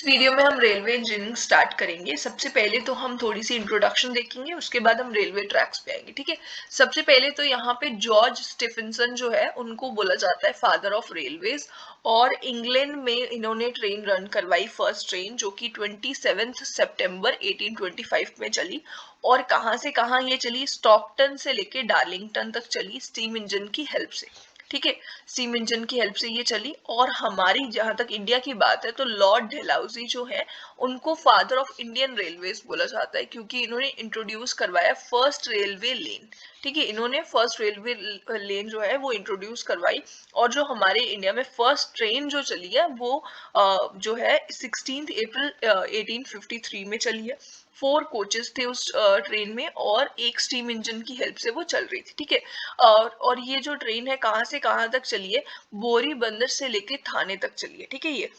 Video में हम railway engineering start करेंगे। सबसे पहले तो हम थोड़ी सी इंट्रोडक्शन देखेंगे, उसके बाद हम रेलवे ट्रैक्स पे आएंगे। ठीक है, सबसे पहले तो यहाँ पे जॉर्ज स्टीफेंसन जो है उनको बोला जाता है फादर ऑफ रेलवेज, और इंग्लैंड में इन्होंने ट्रेन रन करवाई, फर्स्ट ट्रेन, जो कि 27 सितंबर 1825 में चली। और कहाँ से कहाँ ये चली? स्टॉकटन से लेके डार्लिंगटन तक चली, स्टीम इंजन की हेल्प से। ठीक है, स्टीम इंजन की हेल्प से ये चली। और हमारी जहां तक इंडिया की बात है तो लॉर्ड डेलहाउसी जो है उनको फादर ऑफ इंडियन रेलवेज बोला जाता है, क्योंकि इन्होंने इंट्रोड्यूस करवाया फर्स्ट रेलवे लेन। ठीक है, इन्होंने फर्स्ट रेलवे लेन जो है वो इंट्रोड्यूस करवाई। और जो हमारे इंडिया में फर्स्ट ट्रेन जो चली है वो जो है 16 अप्रैल 1853 में चली है। 4 कोचेस थे उस ट्रेन में, और एक स्टीम इंजन की हेल्प से वो चल रही थी। ठीक है, और ये जो ट्रेन है कहाँ से कहाँ तक चली है? बोरी बंदर से लेके थाने तक चली है। ठीक है, ये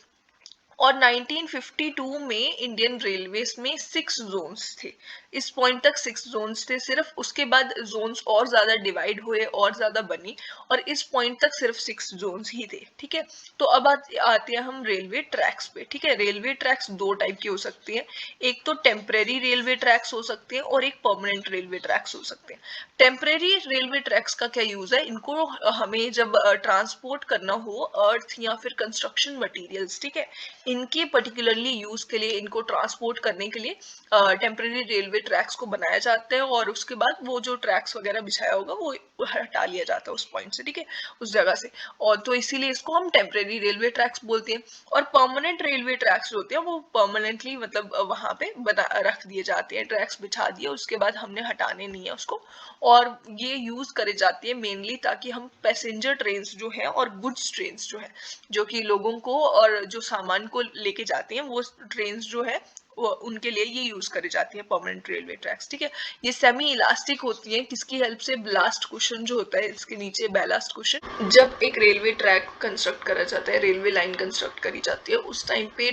और 1952 में इंडियन रेलवेज में 6 जोन्स थे। इस पॉइंट तक 6 जोन्स थे सिर्फ, उसके बाद जोन्स और ज्यादा डिवाइड हुए और ज्यादा बनी, और इस पॉइंट तक सिर्फ 6 जोन्स ही थे। ठीक है, तो अब आते हैं हम रेलवे ट्रैक्स पे। ठीक है, रेलवे ट्रैक्स दो टाइप के हो सकते हैं, एक तो टेम्परेरी रेलवे ट्रैक्स हो सकते हैं और एक परमानेंट रेलवे ट्रैक्स हो सकते हैं। टेम्परेरी रेलवे ट्रैक्स का क्या यूज है? इनको हमें जब ट्रांसपोर्ट करना हो अर्थ या फिर कंस्ट्रक्शन मटेरियल्स, ठीक है, इनके पर्टिकुलरली यूज के लिए, इनको ट्रांसपोर्ट करने के लिए टेम्परेरी रेलवे ट्रैक्स को बनाया जाता है, और उसके बाद वो जो ट्रैक्स वगैरह बिछाया होगा वो हटा लिया जाता है उस पॉइंट से। ठीक है, उस जगह से। और तो इसीलिए इसको हम टेम्परेरी रेलवे ट्रैक्स बोलते हैं। और परमानेंट रेलवे ट्रैक्स होते हैं वो परमानेंटली मतलब वहां पे बना रख दिए जाते हैं, ट्रैक्स बिछा दिए, उसके बाद हमने हटाने नहीं है उसको। और ये यूज करे जाती है मेनली ताकि हम पैसेंजर ट्रेन जो है और गुड्स ट्रेन जो है, जो कि लोगों को और जो सामान को लेके जाती हैं, वो ट्रेन जो है वो उनके लिए ये यूज करी जाती है परमानेंट रेलवे ट्रैक्स। ठीक है, ये सेमी इलास्टिक होती है, किसकी हेल्प से? ब्लास्ट कुशन जो होता है इसके नीचे, बैलास्ट कुशन। जब एक रेलवे ट्रैक कंस्ट्रक्ट करा जाता है, रेलवे लाइन कंस्ट्रक्ट करी जाती है, उस टाइम पे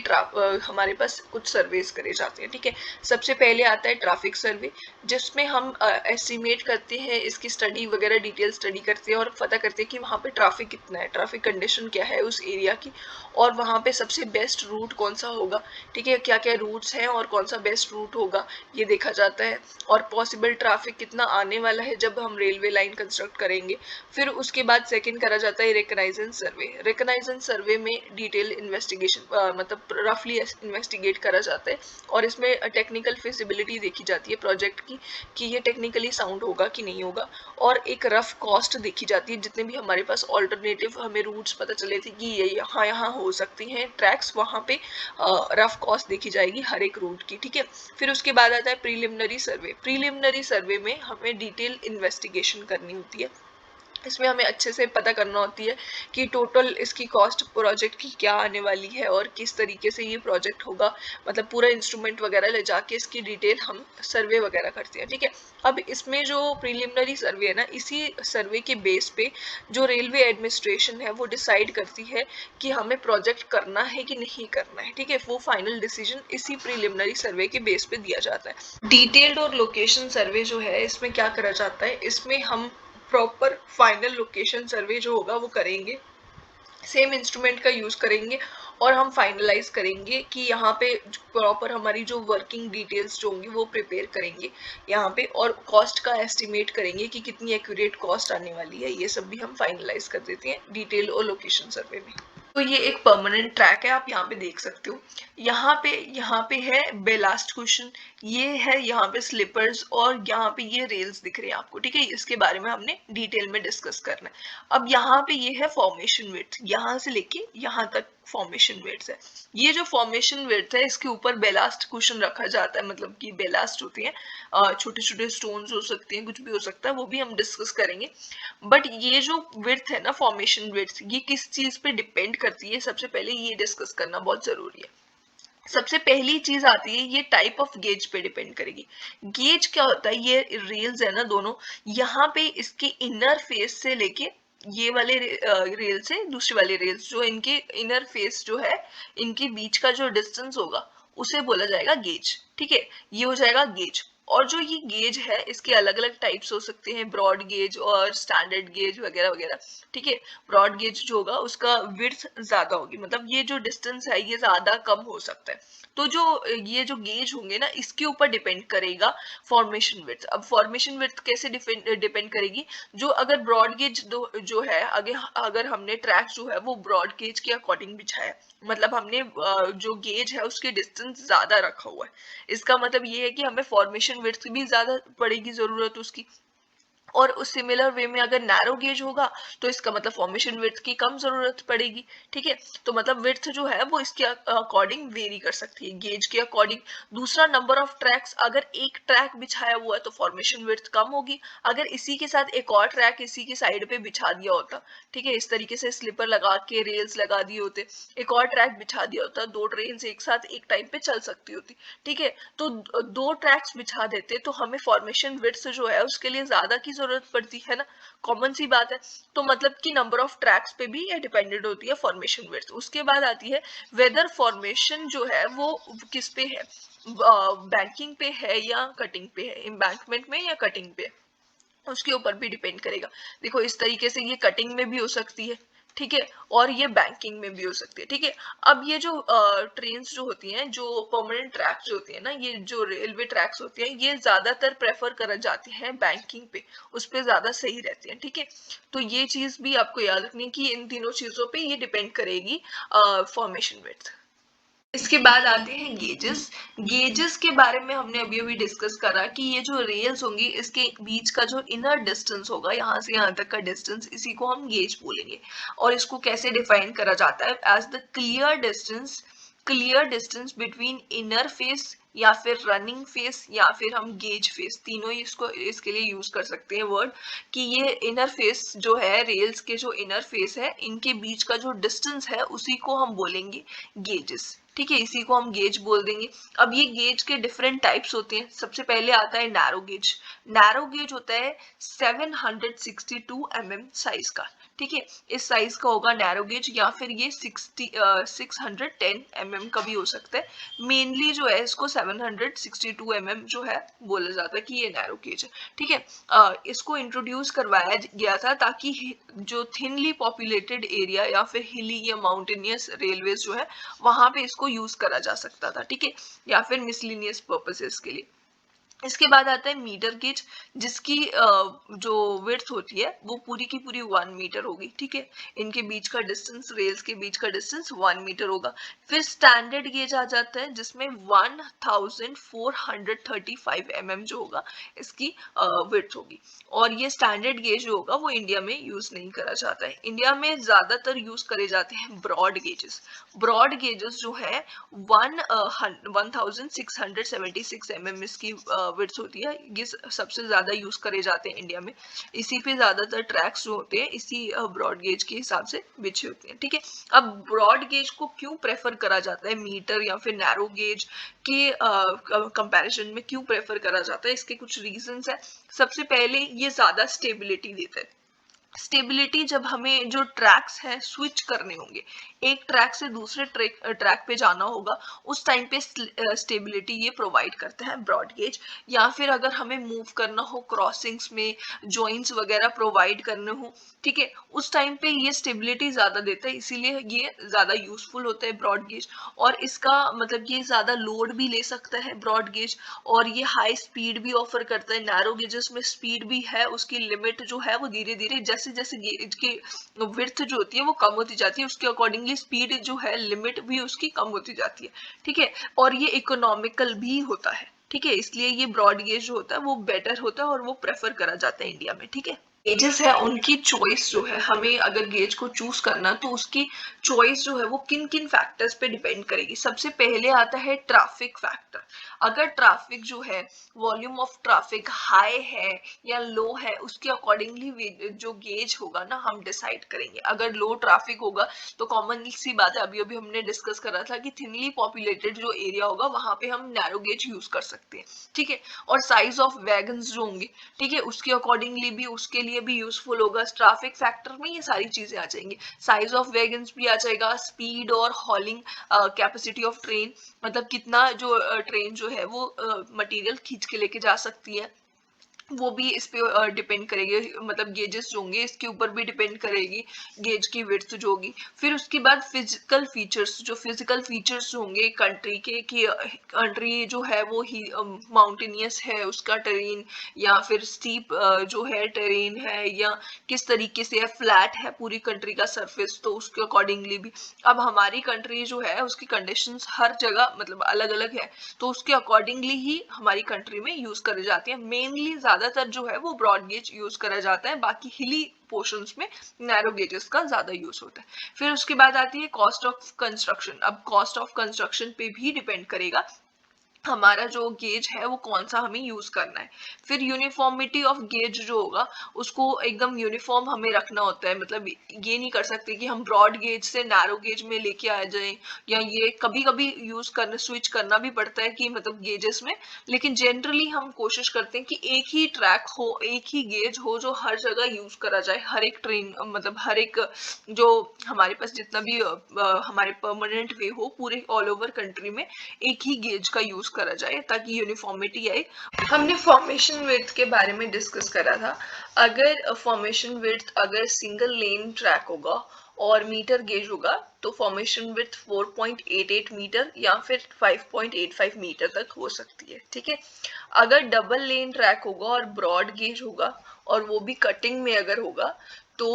हमारे पास कुछ सर्वेस करे जाते हैं। ठीक है, सबसे पहले आता है ट्रैफिक सर्वे, जिसमें हम एस्टिमेट करते हैं, इसकी स्टडी वगैरह डिटेल स्टडी करते हैं और पता करते हैं कि वहाँ पे ट्रैफिक कितना है, ट्रैफिक कंडीशन क्या है उस एरिया की, और वहाँ पे सबसे बेस्ट रूट कौन सा होगा। ठीक है, क्या क्या रूट्स हैं और कौन सा बेस्ट रूट होगा ये देखा जाता है, और पॉसिबल ट्रैफिक कितना आने वाला है जब हम रेलवे लाइन कंस्ट्रक्ट करेंगे। फिर उसके बाद सेकंड करा जाता है रिकग्नाइजेंस सर्वे। रिकग्नाइजेंस सर्वे में डिटेल इन्वेस्टिगेशन मतलब रफली इन्वेस्टिगेट करा जाता है, और इसमें टेक्निकल फिजिबिलिटी देखी जाती है प्रोजेक्ट की, कि ये टेक्निकली साउंड होगा कि नहीं होगा, और एक रफ कॉस्ट देखी जाती है, जितने भी हमारे पास ऑल्टरनेटिव हमें रूट्स पता चले थे कि ये यहाँ यहाँ हो सकती हैं ट्रैक्स, वहाँ पे रफ कॉस्ट देखी जाएगी हर एक रूट की। ठीक है, फिर उसके बाद आता है प्रीलिमिनरी सर्वे। प्रीलिमिनरी सर्वे में हमें डिटेल इन्वेस्टिगेशन करनी होती है, इसमें हमें अच्छे से पता करना होती है कि टोटल इसकी कॉस्ट प्रोजेक्ट की क्या आने वाली है और किस तरीके से ये प्रोजेक्ट होगा, मतलब पूरा इंस्ट्रूमेंट वगैरह ले जाके इसकी डिटेल हम सर्वे वगैरह करते हैं। ठीक है, अब इसमें जो प्रीलिमिनरी सर्वे है ना, इसी सर्वे के बेस पे जो रेलवे एडमिनिस्ट्रेशन है वो डिसाइड करती है कि हमें प्रोजेक्ट करना है कि नहीं करना है। ठीक है, वो फाइनल डिसीजन इसी प्रीलिमिनरी सर्वे के बेस पे दिया जाता है। डिटेल्ड और लोकेशन सर्वे जो है, इसमें क्या करा जाता है? इसमें हम प्रॉपर फाइनल लोकेशन सर्वे जो होगा वो करेंगे, सेम इंस्ट्रूमेंट का यूज करेंगे, और हम फाइनलाइज करेंगे कि यहाँ पे प्रॉपर हमारी जो वर्किंग डिटेल्स जो होंगी वो प्रिपेयर करेंगे यहाँ पे, और कॉस्ट का एस्टिमेट करेंगे कि कितनी एक्यूरेट कॉस्ट आने वाली है। ये सब भी हम फाइनलाइज कर देते हैं डिटेल और लोकेशन सर्वे में। तो ये एक परमानेंट ट्रैक है, आप यहाँ पे देख सकते हो। यहाँ पे है बेलास्ट कुशन, ये है यहाँ पे स्लीपर्स, और यहाँ पे ये रेल्स दिख रहे हैं आपको। ठीक है, इसके बारे में हमने डिटेल में डिस्कस करना है। अब यहाँ पे ये है फॉर्मेशन विड्थ, यहाँ से लेके यहाँ तक फॉर्मेशन विड्थ है। ये जो फॉर्मेशन विड्थ है इसके ऊपर बेलास्ट कुशन रखा जाता है, मतलब कि बेलास्ट होती है, छोटे छोटे स्टोन्स हो सकते हैं, कुछ भी हो सकता है, वो भी हम डिस्कस करेंगे। बट ये जो विड्थ है ना, फॉर्मेशन विड्थ, ये किस चीज पे डिपेंड करती है, सबसे पहले ये डिस्कस करना बहुत जरूरी है। सबसे पहली चीज आती है, ये टाइप ऑफ गेज पे डिपेंड करेगी। गेज क्या होता है? ये रेल्स है ना दोनों, यहाँ पे इसके इनर फेस से लेके ये वाले रेल से दूसरे वाले रेल्स, जो इनके इनर फेस जो है, इनके बीच का जो डिस्टेंस होगा उसे बोला जाएगा गेज। ठीक है, ये हो जाएगा गेज। और जो ये गेज है इसके अलग अलग टाइप्स हो सकते हैं, ब्रॉड गेज और स्टैंडर्ड गेज वगैरह वगैरह, ठीक है। ब्रॉड गेज जो होगा उसका विड्थ ज्यादा होगी, मतलब ये जो डिस्टेंस है ये ज्यादा कम हो सकता है। तो जो ये जो गेज होंगे ना इसके ऊपर डिपेंड करेगा फॉर्मेशन विड्थ। अब फॉर्मेशन विड्थ कैसे डिपेंड करेगी, जो अगर ब्रॉड गेज जो है अगर हमने ट्रैक जो है वो ब्रॉड गेज के अकॉर्डिंग बिछाया, मतलब हमने जो गेज है उसकी डिस्टेंस ज्यादा रखा हुआ है, इसका मतलब ये है कि हमें फॉर्मेशन विड्थ भी ज्यादा पड़ेगी जरूरत उसकी। और उस सिमिलर वे में अगर नैरो गेज होगा तो इसका मतलब फॉर्मेशन विड्थ की कम जरूरत पड़ेगी, ठीक है। तो मतलब विड्थ जो है वो इसके अकॉर्डिंग वेरी कर सकती है, गेज के अकॉर्डिंग। दूसरा, नंबर ऑफ ट्रैक्स, अगर एक ट्रैक बिछाया हुआ है तो फॉर्मेशन विड्थ कम होगी। अगर इसी के साथ एक और ट्रैक इसी की साइड पे बिछा दिया होता, ठीक है, इस तरीके से स्लीपर लगा के रेल्स लगा दिए होते, एक और ट्रैक बिछा दिया होता, दो ट्रेन एक साथ एक टाइम पे चल सकती होती, ठीक है। तो दो ट्रैक्स बिछा देते तो हमें फॉर्मेशन विड्थ जो है उसके लिए ज्यादा की जरूरत पड़ती है ना, कॉमन सी बात है। तो मतलब कि नंबर ऑफ ट्रैक्स पे भी ये डिपेंडेंट होती है फॉर्मेशन विड्थ। उसके बाद आती है वेदर फॉर्मेशन जो है वो किस पे है, बैंकिंग पे है या कटिंग पे है, एम्बैंकमेंट में या कटिंग पे, उसके ऊपर भी डिपेंड करेगा। देखो इस तरीके से ये कटिंग में भी हो सकती है, ठीक है, और ये बैंकिंग में भी हो सकती है, ठीक है। अब ये जो ट्रेन्स जो होती हैं, जो परमानेंट ट्रैक्स जो होती है ना, ये जो रेलवे ट्रैक्स होती हैं ये ज्यादातर प्रेफर कर जाती हैं बैंकिंग पे, उस पे ज्यादा सही रहती हैं, ठीक है। तो ये चीज भी आपको याद रखनी है कि इन तीनों चीजों पे ये डिपेंड करेगी फॉर्मेशन विड्थ। इसके बाद आते हैं गेजेस। गेजेस के बारे में हमने अभी अभी डिस्कस करा कि ये जो रेल्स होंगी इसके बीच का जो इनर डिस्टेंस होगा, यहाँ से यहाँ तक का डिस्टेंस, इसी को हम गेज बोलेंगे। और इसको कैसे डिफाइन करा जाता है, as the clear distance between inner face या फिर रनिंग फेस या फिर हम गेज फेस, तीनों ही इसको इसके लिए यूज कर सकते हैं वर्ड, कि ये इनर फेस जो है, रेल्स के जो इनर फेस है इनके बीच का जो डिस्टेंस है उसी को हम बोलेंगे गेजेस, ठीक है, इसी को हम गेज बोल देंगे। अब ये गेज के डिफरेंट टाइप्स होते हैं। सबसे पहले आता है नैरो गेज। नैरो गेज होता है 762 साइज का, ठीक है, इस साइज का होगा नैरो गेज, या फिर ये 610 का भी हो सकता है। मेनली जो है इसको 762 जो है बोला जाता है कि ये नैरो गेज है, ठीक है। इसको इंट्रोड्यूस करवाया गया था ताकि जो थिनली पॉपुलेटेड एरिया या फिर हिली या माउंटेनियस रेलवेज जो है वहां पे इसको यूज करा जा सकता था, ठीक है, या फिर मिसलिनियस पर्पसेस के लिए। इसके बाद आता है मीटर गेज, जिसकी जो विड्थ होती है वो पूरी की पूरी 1 मीटर होगी, ठीक है। इनके बीच का डिस्टेंस, रेल्स के बीच का डिस्टेंस 1 मीटर होगा। फिर स्टैंडर्ड गेज आ जाता है जिसमें 1435 जो होगा इसकी विड्थ होगी। और ये स्टैंडर्ड गेज जो होगा वो इंडिया में यूज नहीं करा जाता है। इंडिया में ज्यादातर यूज करे जाते हैं ब्रॉड गेजेस। ब्रॉड गेजेस जो है 1676 इसकी विड्थ होती है, ये सबसे ज्यादा यूज करे जाते हैं इंडिया में। इसी पे ज्यादातर ट्रैक्स जो होते हैं इसी ब्रॉड गेज के हिसाब से बिछे होते हैं, ठीक है। अब ब्रॉड गेज को क्यों प्रेफर करा जाता है मीटर या फिर नैरो गेज के कंपैरिजन में, क्यों प्रेफर करा जाता है, इसके कुछ रीजंस है। सबसे पहले ये ज्यादा स्टेबिलिटी देता है। स्टेबिलिटी, जब हमें जो ट्रैक्स हैं स्विच करने होंगे, एक ट्रैक से दूसरे ट्रैक पे जाना होगा, उस टाइम पे स्टेबिलिटी ये प्रोवाइड करते हैं ब्रॉड गेज। या फिर अगर हमें मूव करना हो क्रॉसिंग्स में, जॉइंट्स वगैरह प्रोवाइड करने हो, ठीक है, उस टाइम पे ये स्टेबिलिटी ज्यादा देता है, इसीलिए ये ज्यादा यूजफुल होता है ब्रॉड गेज। और इसका मतलब ये ज्यादा लोड भी ले सकता है ब्रॉड गेज, और ये हाई स्पीड भी ऑफर करता है। नैरो गेजेस में स्पीड भी है, उसकी लिमिट जो है वो धीरे धीरे जैसे जैसे गेज की विड्थ जो होती है वो कम होती जाती है, उसके अकॉर्डिंगली स्पीड जो है लिमिट भी उसकी कम होती जाती है, ठीक है। और ये इकोनॉमिकल भी होता है, ठीक है, इसलिए ये ब्रॉड गेज जो होता है वो बेटर होता है और वो प्रेफर करा जाता है इंडिया में, ठीक है। गेजेस है उनकी चॉइस जो है, हमें अगर गेज को चूज करना तो उसकी चॉइस जो है वो किन किन फैक्टर्स पे डिपेंड करेगी। सबसे पहले आता है ट्रैफिक फैक्टर। अगर ट्रैफिक जो है, वॉल्यूम ऑफ ट्रैफिक हाई है या लो है, उसके अकॉर्डिंगली जो गेज होगा ना हम डिसाइड करेंगे। अगर लो ट्रैफिक होगा तो कॉमन सी बात है, अभी अभी हमने डिस्कस करा था कि थिनली पॉपुलेटेड जो एरिया होगा वहां पे हम नैरो गेज यूज कर सकते हैं, ठीक है। और साइज ऑफ वैगन्स जो होंगे, ठीक है, उसके अकॉर्डिंगली भी उसके लिए लिए भी यूजफुल होगा। ट्रैफिक फैक्टर में ये सारी चीजें आ जाएंगी। साइज ऑफ वैगन्स भी आ जाएगा, स्पीड और हॉलिंग कैपेसिटी ऑफ ट्रेन, मतलब कितना जो ट्रेन जो है वो मटेरियल खींच के लेके जा सकती है, वो भी इस पे डिपेंड करेगी। मतलब गेजेस जो होंगे इसके ऊपर भी डिपेंड करेगी गेज की विड्थ जो होगी। फिर उसके बाद फिजिकल फीचर्स, जो फिजिकल फीचर्स होंगे कंट्री के, कि कंट्री जो है वो ही माउंटेनियस है उसका टेरेन, या फिर स्टीप जो है टेरेन है, या किस तरीके से है, फ्लैट है पूरी कंट्री का सरफेस, तो उसके अकॉर्डिंगली भी। अब हमारी कंट्री जो है उसकी कंडीशंस हर जगह मतलब अलग अलग है, तो उसके अकॉर्डिंगली ही हमारी कंट्री में यूज करी जाती है। मेनली ज्यादातर जो है वो ब्रॉड गेज यूज करा जाता है, बाकी हिली पोर्शंस में नैरो गेजेस का ज्यादा यूज होता है। फिर उसके बाद आती है कॉस्ट ऑफ कंस्ट्रक्शन। अब कॉस्ट ऑफ कंस्ट्रक्शन पे भी डिपेंड करेगा हमारा जो गेज है वो कौन सा हमें यूज करना है। फिर यूनिफॉर्मिटी ऑफ गेज जो होगा उसको एकदम यूनिफॉर्म हमें रखना होता है, मतलब ये नहीं कर सकते कि हम ब्रॉड गेज से नैरो गेज में लेके आ जाएं, या ये कभी कभी यूज करना स्विच करना भी पड़ता है कि मतलब गेजेस में, लेकिन जनरली हम कोशिश करते हैं कि एक ही ट्रैक हो, एक ही गेज हो जो हर जगह यूज करा जाए, हर एक ट्रेन मतलब हर एक जो हमारे पास जितना भी हमारे परमानेंट वे हो पूरे ऑल ओवर कंट्री में एक ही गेज का यूज करा जाए ताकि यूनिफॉर्मिटी आए। हमने फॉर्मेशन विड्थ के बारे में डिस्कस करा था। अगर फॉर्मेशन विड्थ अगर सिंगल लेन ट्रैक होगा और मीटर गेज होगा तो फॉर्मेशन विड्थ 4.88 मीटर या फिर 5.85 मीटर तक हो सकती है, ठीक है। अगर डबल लेन ट्रैक होगा और ब्रॉड गेज होगा और वो भी कटिंग में अगर होगा तो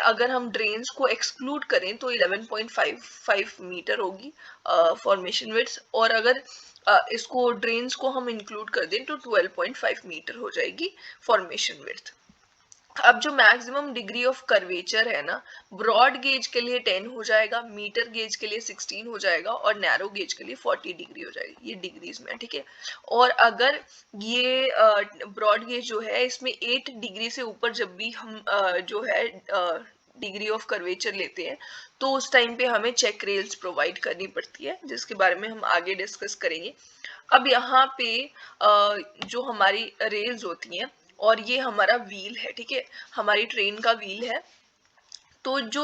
अगर हम ड्रेन्स को एक्सक्लूड करें तो 11.55 मीटर होगी फॉर्मेशन विड्थ, और अगर इसको ड्रेन्स को हम इंक्लूड कर दें तो 12.5 मीटर हो जाएगी फॉर्मेशन विड्थ। अब जो मैक्सिमम डिग्री ऑफ कर्वेचर है ना, ब्रॉड गेज के लिए 10 हो जाएगा, मीटर गेज के लिए 16 हो जाएगा और नैरो गेज के लिए 40 डिग्री हो जाएगी, ये डिग्रीज में, ठीक है। और अगर ये ब्रॉड गेज जो है इसमें 8 डिग्री से ऊपर जब भी हम जो है डिग्री ऑफ कर्वेचर लेते हैं तो उस टाइम पे हमें चेक रेल्स प्रोवाइड करनी पड़ती है, जिसके बारे में हम आगे डिस्कस करेंगे। अब यहाँ पे जो हमारी रेल्स होती हैं और ये हमारा व्हील है, ठीक है, हमारी ट्रेन का व्हील है। तो जो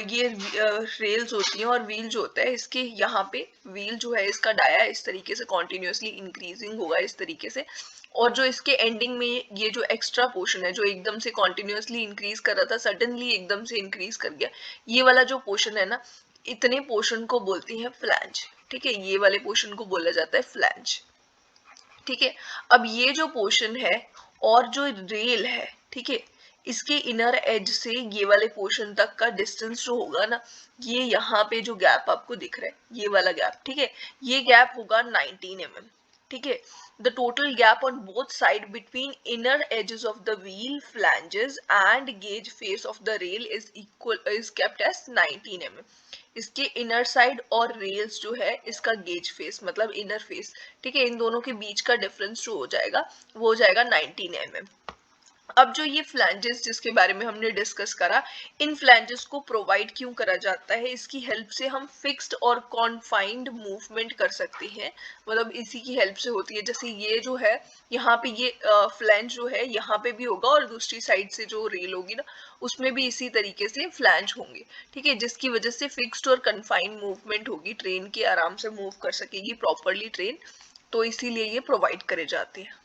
ये रेल्स होती हैं और व्हील जो होता है इसके यहाँ पे व्हील जो है इसका डाया इस तरीके से कॉन्टिन्यूसली इंक्रीजिंग होगा इस तरीके से, और जो इसके एंडिंग में ये जो एक्स्ट्रा पोर्शन है जो एकदम से कॉन्टिन्यूसली इंक्रीज कर रहा था सडनली एकदम से इंक्रीज कर गया, ये वाला जो पोर्शन है ना, इतने पोर्शन को बोलते हैं फ्लैंज, ठीक है, ये वाले पोर्शन को बोला जाता है फ्लैंज, ठीक है। अब ये जो पोर्शन है और जो रेल है, ठीक है, इसके इनर एज से ये वाले पोर्शन तक का डिस्टेंस जो होगा ना, ये यहाँ पे जो गैप आपको दिख रहा है ये वाला गैप, ठीक है, ये गैप होगा 19 mm, ठीक है। The total gap on both side between inner edges of the wheel flanges and gauge face of the rail is kept as 19 mm। इसके इनर साइड और रेल्स जो है इसका गेज फेस मतलब इनर फेस, ठीक है, इन दोनों के बीच का डिफरेंस जो हो जाएगा वो हो जाएगा 19 mm। अब जो ये फ्लैंजेस जिसके बारे में हमने डिस्कस करा, इन फ्लैंजेस को प्रोवाइड क्यों करा जाता है, इसकी हेल्प से हम फिक्स्ड और कॉन्फाइंड मूवमेंट कर सकते हैं, मतलब इसी की हेल्प से होती है। जैसे ये जो है यहाँ पे ये फ्लैंज जो है यहाँ पे भी होगा और दूसरी साइड से जो रेल होगी ना उसमें भी इसी तरीके से फ्लैंज होंगे, ठीक है, जिसकी वजह से फिक्स्ड और कन्फाइंड मूवमेंट होगी, ट्रेन के आराम से मूव कर सकेगी प्रॉपरली ट्रेन, तो इसीलिए ये प्रोवाइड करे जाते हैं।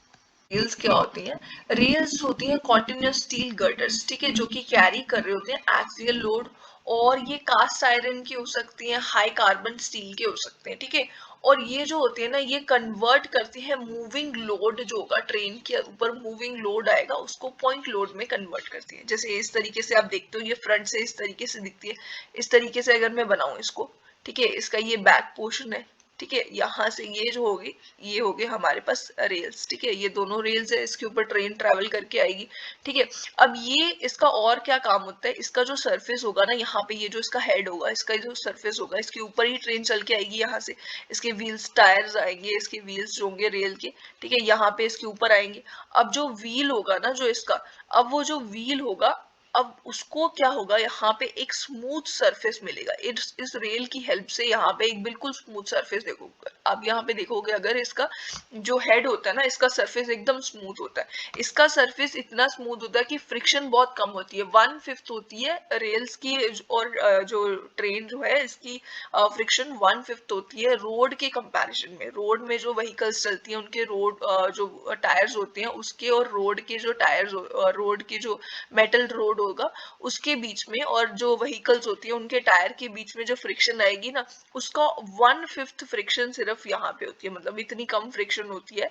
रेल्स क्या होती हैं? रेल्स होती हैं कॉन्टिन्यूस स्टील गर्डर्स, ठीक है, जो कि कैरी कर रहे होते हैं एक्सियल लोड, और ये कास्ट आयरन की हो सकती हैं, हाई कार्बन स्टील के हो सकते हैं, ठीक है। और ये जो होते हैं ना ये कन्वर्ट करते हैं मूविंग लोड जो होगा ट्रेन के ऊपर मूविंग लोड आएगा उसको पॉइंट लोड में कन्वर्ट करती है। जैसे इस तरीके से आप देखते हो ये फ्रंट से इस तरीके से दिखती है, इस तरीके से अगर मैं बनाऊं इसको, ठीक है, इसका ये बैक पोर्शन है, ठीक है, यहाँ से ये जो होगी ये होगी हमारे पास रेल्स, ठीक है, ये दोनों रेल्स है, इसके ऊपर ट्रेन ट्रेवल करके आएगी, ठीक है। अब ये इसका और क्या काम होता है, इसका जो सरफेस होगा ना यहाँ पे ये जो इसका हेड होगा इसका जो सरफेस होगा इसके ऊपर ही ट्रेन चल के आएगी, यहाँ से इसके व्हील्स टायर्स आएंगे, इसके व्हील्स जो होंगे रेल के, ठीक है, यहाँ पे इसके ऊपर आएंगे। अब जो व्हील होगा ना जो इसका, अब वो जो व्हील होगा अब उसको क्या होगा यहाँ पे एक स्मूथ सरफेस मिलेगा, इस रेल की हेल्प से यहाँ पे एक बिल्कुल स्मूथ सरफेस देखो आप यहाँ पे देखोगे अगर इसका जो हेड होता है ना, इसका सरफेस एकदम स्मूथ होता है, इसका सरफेस इतना स्मूथ होता है कि फ्रिक्शन बहुत कम होती है, 1/5 होती है रेल्स की, और जो ट्रेन जो है इसकी फ्रिक्शन 1/5 होती है रोड के कंपैरिजन में। रोड में जो व्हीकल्स चलती हैं उनके रोड जो टायर्स होते हैं उसके, और रोड के जो टायर्स, रोड की जो मेटल रोड होगा उसके बीच में, और जो व्हीकल्स होती है उनके टायर के बीच में जो फ्रिक्शन आएगी ना, उसका 1/5 फ्रिक्शन सिर्फ यहाँ पे होती है, मतलब इतनी कम फ्रिक्शन होती है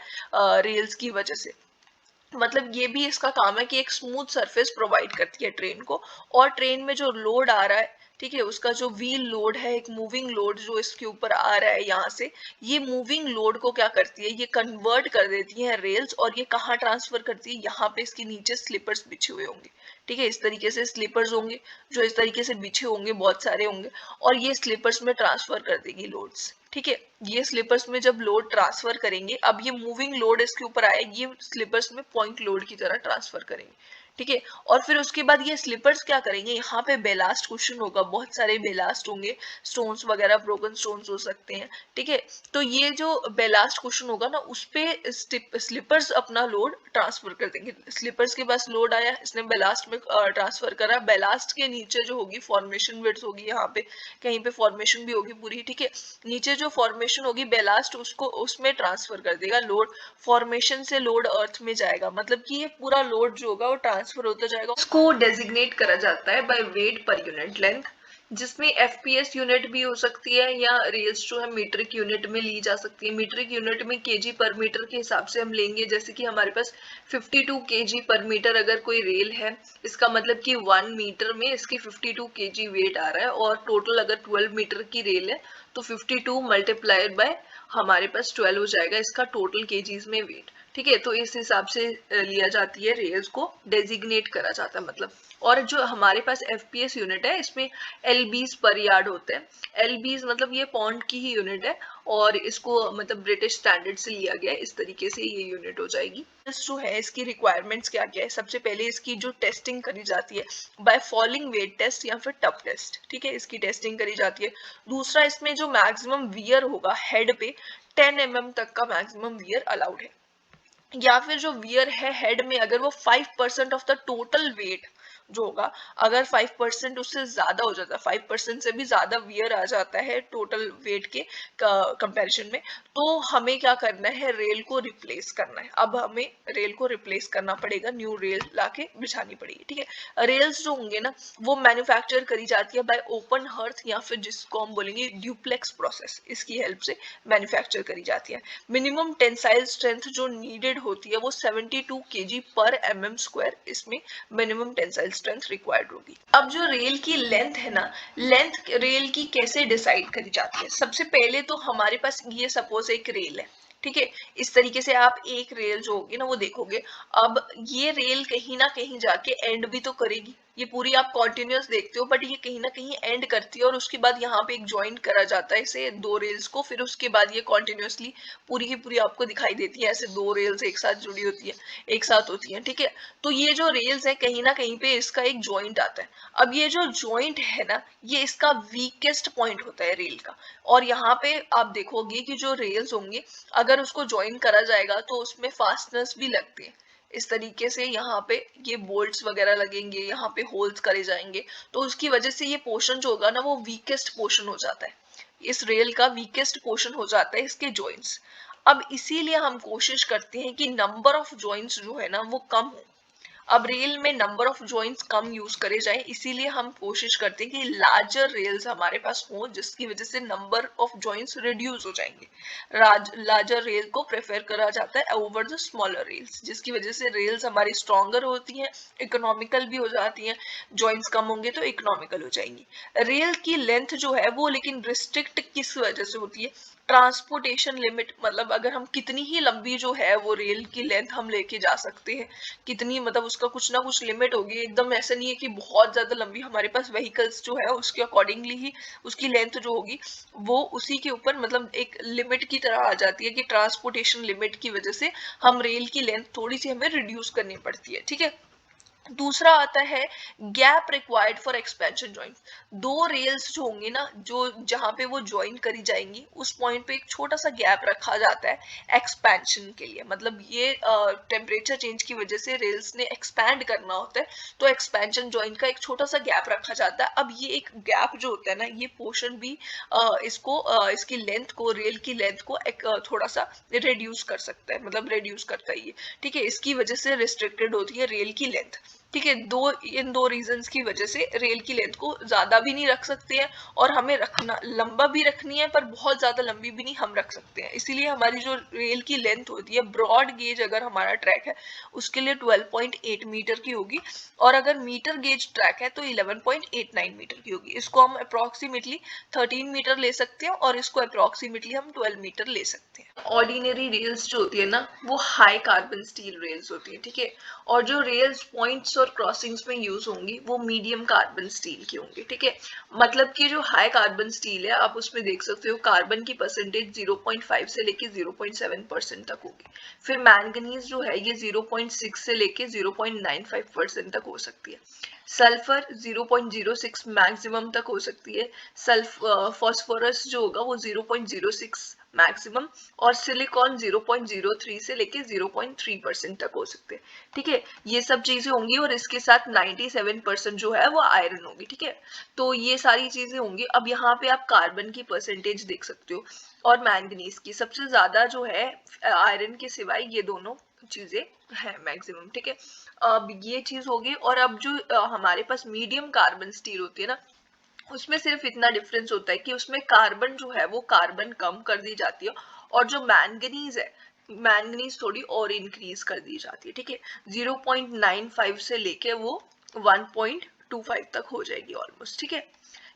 रेल्स की वजह से। मतलब ये भी इसका काम है कि एक स्मूथ सरफेस प्रोवाइड करती है ट्रेन को, और ट्रेन में जो लोड आ रहा है, ठीक है, उसका जो व्हील लोड है, एक मूविंग लोड जो इसके ऊपर आ रहा है यहाँ से, ये मूविंग लोड को क्या करती है, ये कन्वर्ट कर देती है रेल्स, और ये कहाँ ट्रांसफर करती है, यहाँ पे इसके नीचे स्लीपर्स बिछे हुए होंगे, ठीक है, इस तरीके से स्लीपर्स होंगे जो इस तरीके से बिछे होंगे, बहुत सारे होंगे, और ये स्लीपर्स में ट्रांसफर कर देगी लोड्स, ठीक है। ये स्लीपर्स में जब लोड ट्रांसफर करेंगे, अब ये मूविंग लोड इसके ऊपर आएगी, ये स्लीपर्स में पॉइंट लोड की तरह ट्रांसफर करेंगे, ठीक है। और फिर उसके बाद ये स्लीपर्स क्या करेंगे, यहाँ पे बेलास्ट कुशन होगा, बहुत सारे बेलास्ट होंगे, स्टोन्स वगैरह, ब्रोकन स्टोन्स हो सकते हैं, ठीक है। तो ये जो बेलास्ट कुशन होगा ना, उस पे स्लीपर्स अपना लोड ट्रांसफर कर देंगे। स्लीपर्स के पास लोड आया, इसने बेलास्ट में ट्रांसफर करा, बेलास्ट के नीचे जो होगी फॉर्मेशन विड्थ होगी, यहाँ पे कहीं पे फॉर्मेशन भी होगी पूरी, ठीक है, नीचे जो फॉर्मेशन होगी बेलास्ट उसको उसमें ट्रांसफर कर देगा लोड, फॉर्मेशन से लोड अर्थ में जाएगा, मतलब कि ये पूरा लोड जो होगा वो ट्रांसफर होता जाएगा। इसको डेजिग्नेट करा जाता है by weight per unit length, जिसमें एफपीएस यूनिट भी हो सकती है, या रेल्स जो है मीट्रिक यूनिट में ली जा सकती है। मीट्रिक यूनिट में केजी पर मीटर के हिसाब से हम लेंगे, जैसे कि हमारे पास 52 केजी पर मीटर अगर कोई रेल है, इसका मतलब कि 1 मीटर में इसकी 52 केजी वेट आ रहा है, और टोटल अगर 12 मीटर की रेल है तो 52 मल्टीप्लाइड बाय हमारे पास 12 हो जाएगा इसका टोटल केजीज में वेट, ठीक है। तो इस हिसाब से लिया जाती है, रेल्स को डेजिग्नेट करा जाता है मतलब। और जो हमारे पास एफपीएस यूनिट है, इसमें एलबीज पर यार्ड होते हैं। एलबीज मतलब ये पौंड की ही यूनिट है, और इसको मतलब ब्रिटिश स्टैंडर्ड से लिया गया है, इस तरीके से ये यूनिट हो जाएगी। जो है इसकी रिक्वायरमेंट्स क्या क्या है, सबसे पहले इसकी जो टेस्टिंग करी जाती है बाय फॉलिंग वेट टेस्ट या फिर टफ टेस्ट, ठीक है, इसकी टेस्टिंग करी जाती है। दूसरा, इसमें जो मैक्सिमम वियर होगा हेड पे 10 mm तक का मैक्सिमम वियर अलाउड है, या फिर जो वियर है हेड में अगर वो 5% ऑफ द टोटल वेट जो होगा, अगर 5% उससे ज्यादा हो जाता है, 5% से भी ज्यादा वियर आ जाता है टोटल वेट के कंपैरिजन में, तो हमें क्या करना है, रेल को रिप्लेस करना है। अब हमें रेल को रिप्लेस करना पड़ेगा, न्यू रेल लाके बिछानी पड़ेगी, ठीक है। रेल्स जो होंगे ना, वो मैन्युफैक्चर करी जाती है बाय ओपन हर्थ, या फिर जिसको हम बोलेंगे ड्यूप्लेक्स प्रोसेस, इसकी हेल्प से मैन्युफैक्चर करी जाती है। मिनिमम टेंसाइल स्ट्रेंथ जो नीडेड होती है वो 72 kg पर mm², इसमें मिनिमम टेंसाइल स्ट्रेंथ रिक्वायर्ड होगी। अब जो रेल की लेंथ है ना, लेंथ रेल की कैसे डिसाइड करी जाती है, सबसे पहले तो हमारे पास ये सपोज एक रेल है, ठीक है, इस तरीके से आप एक रेल जो होगी ना वो देखोगे। अब ये रेल कहीं ना कहीं जाके एंड भी तो करेगी, ये पूरी आप कॉन्टिन्यूस देखते हो, बट ये कहीं ना कहीं एंड करती है, और उसके बाद यहाँ पे एक ज्वाइन करा जाता है इसे दो रेल्स को, फिर उसके बाद ये कॉन्टिन्यूसली पूरी की पूरी आपको दिखाई देती है, ऐसे दो रेल्स एक साथ जुड़ी होती है, एक साथ होती है, ठीक है। तो ये जो रेल्स है कहीं ना कहीं पे इसका एक ज्वाइंट आता है। अब ये जो ज्वाइंट है ना, ये इसका वीकेस्ट पॉइंट होता है रेल का, और यहाँ पे आप देखोगे कि जो रेल्स होंगे अगर उसको ज्वाइन करा जाएगा तो उसमें फास्टनर्स भी लगते हैं, इस तरीके से यहाँ पे ये बोल्ट्स वगैरह लगेंगे, यहाँ पे होल्स करे जाएंगे, तो उसकी वजह से ये पोर्शन जो होगा ना वो वीकेस्ट पोर्शन हो जाता है, इस रेल का वीकेस्ट पोर्शन हो जाता है इसके जॉइंट्स। अब इसीलिए हम कोशिश करते हैं कि नंबर ऑफ जॉइंट्स जो है ना वो कम हो। अब रेल में number of joints come use करे जाए, इसीलिए हम कोशिश करते हैं कि लार्जर रेल्स हमारे पास हो, जिसकी वजह से नंबर ऑफ जॉइंट्स रिड्यूस हो जाएंगे। लार्जर रेल को प्रेफर करा जाता है ओवर द स्मॉलर रेल्स, जिसकी वजह से रेल्स हमारी स्ट्रॉन्गर होती हैं, इकोनॉमिकल भी हो जाती हैं, जॉइंट्स कम होंगे तो इकोनॉमिकल हो जाएंगी। रेल की लेंथ जो है वो लेकिन रिस्ट्रिक्ट किस वजह से होती है, ट्रांसपोर्टेशन लिमिट, मतलब अगर हम कितनी ही लंबी जो है वो रेल की लेंथ हम लेके जा सकते हैं, कितनी, मतलब उसका कुछ ना कुछ लिमिट होगी, एकदम ऐसा नहीं है कि बहुत ज्यादा लंबी, हमारे पास व्हीकल्स जो है उसके अकॉर्डिंगली ही उसकी लेंथ जो होगी वो उसी के ऊपर मतलब एक लिमिट की तरह आ जाती है, कि ट्रांसपोर्टेशन लिमिट की वजह से हम रेल की लेंथ थोड़ी सी हमें रिड्यूस करनी पड़ती है, ठीक है। दूसरा आता है gap required for expansion joint. दो रेल्स जो होंगी ना, जो जहां पे वो ज्वाइन करी जाएंगी, उस पॉइंट पे एक छोटा सा गैप रखा जाता है एक्सपेंशन के लिए। मतलब ये टेम्परेचर चेंज की वजह से रेल्स ने एक्सपैंड करना होता है, तो एक्सपेंशन जॉइंट का एक छोटा सा गैप रखा जाता है। अब ये एक गैप जो होता है ना, ये पोर्शन भी इसकी लेंथ को, रेल की लेंथ को थोड़ा सा रिड्यूस कर सकता है, मतलब रिड्यूस करता है ये, ठीक है। इसकी वजह से रिस्ट्रिक्टेड होती है रेल की लेंथ, ठीक है। इन दो रीजंस की वजह से रेल की लेंथ को ज्यादा भी नहीं रख सकते हैं, और हमें रखना लंबा भी रखनी है, पर बहुत ज्यादा लंबी भी नहीं हम रख सकते हैं। इसीलिए हमारी जो रेल की लेंथ होती है, ब्रॉड गेज अगर हमारा ट्रैक है उसके लिए 12.8 मीटर की होगी, और अगर मीटर गेज ट्रैक है तो 11.89 मीटर की होगी। इसको हम अप्रोक्सीमेटली 13 मीटर ले सकते हैं, और इसको अप्रोक्सीमेटली हम 12 मीटर ले सकते हैं। ऑर्डिनरी रेल्स जो होती है ना, वो हाई कार्बन स्टील रेल्स होती है, ठीक है। और जो रेल्स पॉइंट्स और क्रॉसिंग्स में यूज होंगी वो मीडियम कार्बन स्टील की होंगी, ठीक है। मतलब कि जो हाई कार्बन स्टील है, आप उसमें देख सकते हो कार्बन की परसेंटेज 0.5 से लेके 0.7% तक होगी। फिर मैंगनीज जो है ये 0.6 से लेके 0.95% तक हो सकती है। सल्फर 0.06 मैक्सिमम तक हो सकती है। फॉस्फोरस जो होगा वो 0.06 मैक्सिमम, और सिलिकॉन 0.03 से लेके 0.3% तक हो सकते हैं, ठीक है। ये सब चीजें होंगी, और इसके साथ 97% जो है वो आयरन होगी, ठीक है। तो ये सारी चीजें होंगी। अब यहाँ पे आप कार्बन की परसेंटेज देख सकते हो, और मैंगनीज की सबसे ज्यादा जो है आयरन के सिवाय ये दोनों चीजें है मैक्सिमम, ठीक है। अब ये चीज होगी। और अब जो हमारे पास मीडियम कार्बन स्टील होती है ना, उसमें सिर्फ इतना डिफरेंस होता है कि उसमें कार्बन जो है वो कार्बन कम कर दी जाती है, और जो मैंगनीज है, मैंगनीज थोड़ी और इंक्रीज कर दी जाती है, ठीक है। 0.95 से लेके वो 1.25 तक हो जाएगी ऑलमोस्ट, ठीक है।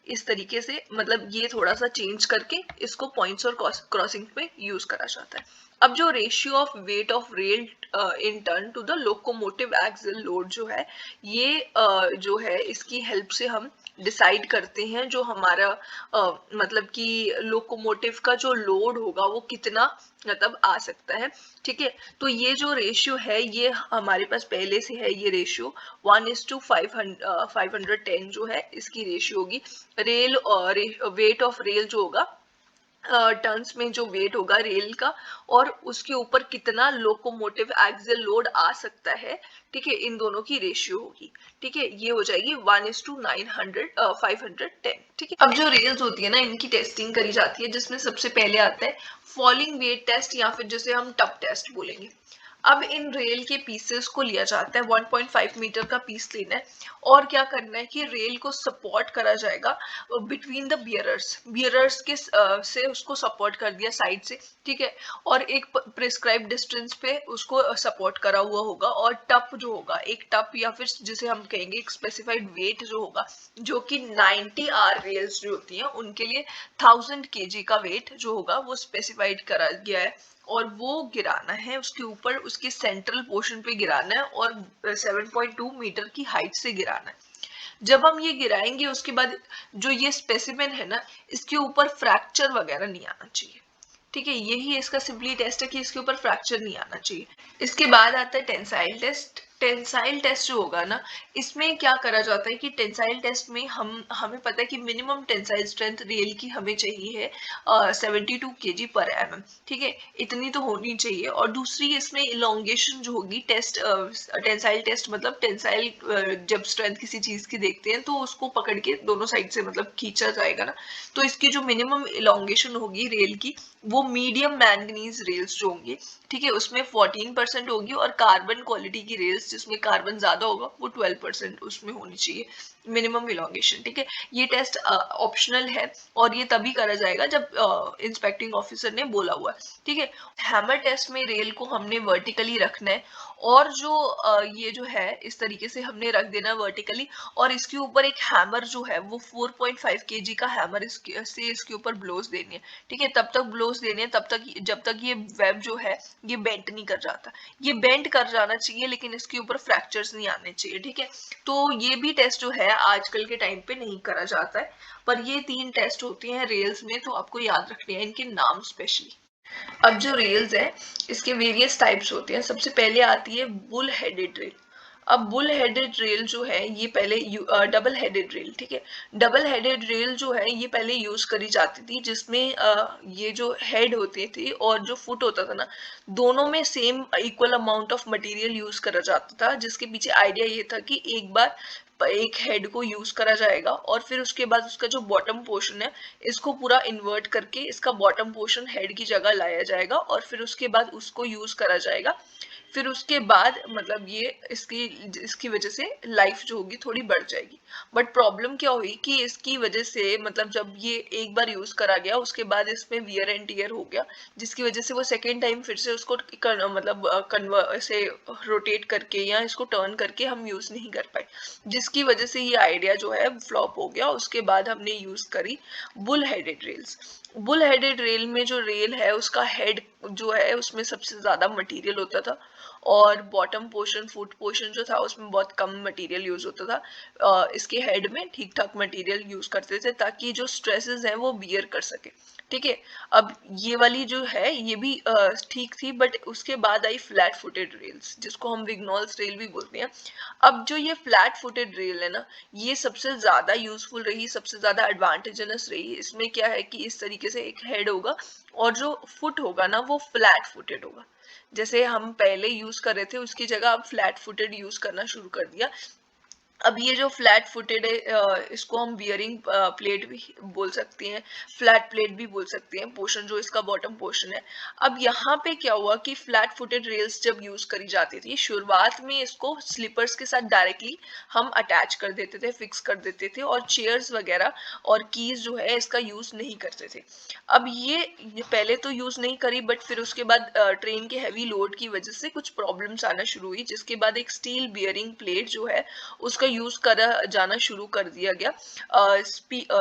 इस तरीके से मतलब ये थोड़ा सा चेंज करके इसको पॉइंट्स और क्रॉसिंग पे यूज करा जाता है। अब जो ratio of weight of rail in turn to the locomotive axle load जो है, ये जो है इसकी हेल्प से हम डिसाइड करते हैं जो हमारा मतलब कि लोकोमोटिव का जो लोड होगा वो कितना मतलब आ सकता है, ठीक है। तो ये जो रेशियो है ये हमारे पास पहले से है, ये रेशियो 1:510 जो है इसकी रेशियो होगी। रेल और वेट ऑफ रेल जो होगा टर्न्स में जो वेट होगा रेल का, और उसके ऊपर कितना लोकोमोटिव एक्सल लोड आ सकता है, ठीक है, इन दोनों की रेशियो होगी, ठीक है। ये हो जाएगी 1:510, ठीक है। अब जो रेल्स होती है ना, इनकी टेस्टिंग करी जाती है, जिसमें सबसे पहले आता है फॉलिंग वेट टेस्ट, या फिर जिसे हम टप टेस्ट बोलेंगे। अब इन रेल के पीसेस को लिया जाता है, 1.5 मीटर का पीस लेना है, और क्या करना है कि रेल को सपोर्ट करा जाएगा बिटवीन द बियरर्स के से उसको सपोर्ट कर दिया साइड से, ठीक है। और एक प्रिस्क्राइब डिस्टेंस पे उसको सपोर्ट करा हुआ होगा, और टप जो होगा, एक टप या फिर जिसे हम कहेंगे एक स्पेसिफाइड वेट जो होगा, जो कि 90 आर रेल्स जो होती हैं उनके लिए 1000 kg का वेट जो होगा वो स्पेसिफाइड करा गया है, और वो गिराना है उसके ऊपर, उसके सेंट्रल पोर्शन पे गिराना है, और 7.2 मीटर की हाइट से गिराना है। जब हम ये गिराएंगे उसके बाद जो ये स्पेसिमेन है ना, इसके ऊपर फ्रैक्चर वगैरह नहीं आना चाहिए, ठीक है। यही इसका सिंपली टेस्ट है कि इसके ऊपर फ्रैक्चर नहीं आना चाहिए। इसके बाद आता है टेंसाइल टेस्ट। टेंसाइल टेस्ट जो होगा ना, इसमें क्या करा जाता है कि टेंसाइल टेस्ट में हमें पता है कि मिनिमम टेंसाइल स्ट्रेंथ रेल की हमें चाहिए है 72 kg पर mm, ठीक है, इतनी तो होनी चाहिए। और दूसरी इसमें इलोंगेशन जो होगी, टेस्ट टेंसाइल टेस्ट मतलब टेंसाइल जब स्ट्रेंथ किसी चीज की देखते हैं तो उसको पकड़ के दोनों साइड से मतलब खींचा जाएगा ना, तो इसकी जो मिनिमम इलोंगेशन होगी रेल की, वो मीडियम मैंगनीज रेल्स जो होंगी, ठीक है, उसमें 14% होगी, और कार्बन क्वालिटी की रेल्स जिसमें कार्बन ज्यादा होगा वो 12% उसमें होनी चाहिए मिनिमम इलोंगेशन, ठीक है। ये टेस्ट ऑप्शनल है, और ये तभी करा जाएगा जब इंस्पेक्टिंग ऑफिसर ने बोला हुआ है, ठीक है। हैमर टेस्ट में रेल को हमने वर्टिकली रखना है, और जो ये जो है इस तरीके से हमने रख देना वर्टिकली, और इसके ऊपर एक हैमर जो है वो 4.5 kg का हैमर इसके ऊपर ब्लोज देनी है, ठीक है। तब तक ब्लोज देने हैं तब तक जब तक ये वेब जो है ये बेंट नहीं कर जाता। ये बेंट कर जाना चाहिए लेकिन इसके ऊपर फ्रैक्चर्स नहीं आने चाहिए, ठीक है। तो ये भी टेस्ट जो है आजकल के टाइम पे नहीं करा जाता है, पर ये 3 टेस्ट होते हैं रेल्स में, तो आपको याद रखने हैं इनके नाम स्पेशली। अब जो रेल्स है इसके वेरियस टाइप्स होते हैं। सबसे पहले आती है बुल हेडेड रेल। अब बुल हेडेड रेल जो है ये पहले डबल हेडेड रेल, ठीक है, डबल हेडेड रेल जो है ये पहले यूज करी जाती थी, जिसमें ये जो हेड होते थे और जो फुट होता था ना, दोनों में same equal amount of material use करा जाता था, जिसके पीछे आइडिया ये था कि एक बार एक हेड को यूज करा जाएगा और फिर उसके बाद उसका जो बॉटम पोर्शन है इसको पूरा इन्वर्ट करके इसका बॉटम पोर्शन हेड की जगह लाया जाएगा और फिर उसके बाद उसको यूज करा जाएगा। फिर उसके बाद मतलब ये इसकी इसकी वजह से लाइफ जो होगी थोड़ी बढ़ जाएगी। बट प्रॉब्लम क्या हुई कि इसकी वजह से मतलब जब ये एक बार यूज करा गया उसके बाद इसमें वियर एंड टियर हो गया, जिसकी वजह से वो सेकेंड टाइम फिर से उसको मतलब ऐसे रोटेट करके या इसको टर्न करके हम यूज नहीं कर पाए, जिसकी वजह से ये आइडिया जो है फ्लॉप हो गया। उसके बाद हमने यूज करी bull headed rails. Bull headed rail में जो रेल है उसका हेड जो है उसमें सबसे ज्यादा मटेरियल होता था और बॉटम पोर्शन फुट पोर्शन जो था उसमें बहुत कम मटेरियल यूज होता था। इसके हेड में ठीक ठाक मटेरियल यूज करते थे ताकि जो स्ट्रेसेस हैं वो बियर कर सके, ठीक है। अब ये वाली जो है ये भी ठीक थी, बट उसके बाद आई फ्लैट फुटेड रेल्स जिसको हम विग्नॉल्स रेल भी बोलते हैं। अब जो ये फ्लैट फुटेड रेल है ना, ये सबसे ज्यादा यूजफुल रही, सबसे ज्यादा एडवांटेजनस रही। इसमें क्या है कि इस तरीके से एक हेड होगा और जो फुट होगा ना वो फ्लैट फुटेड होगा, जैसे हम पहले यूज कर रहे थे उसकी जगह अब फ्लैट फुटेड यूज करना शुरू कर दिया। अब ये जो फ्लैट फुटेड है इसको हम बियरिंग प्लेट भी बोल सकते हैं, फ्लैट प्लेट भी बोल सकते हैं, पोर्शन जो इसका बॉटम पोर्शन है। अब यहाँ पे क्या हुआ कि फ्लैट फुटेड रेल्स जब यूज करी जाती थी शुरुआत में इसको स्लीपर्स के साथ डायरेक्टली हम अटैच कर देते थे, फिक्स कर देते थे और चेयर्स वगैरह और कीज जो है इसका यूज नहीं करते थे। अब ये पहले तो यूज नहीं करी, बट फिर उसके बाद ट्रेन के हैवी लोड की वजह से कुछ प्रॉब्लम्स आना शुरू हुई, जिसके बाद एक स्टील बियरिंग प्लेट जो है उसका यूज करा जाना शुरू कर दिया गया।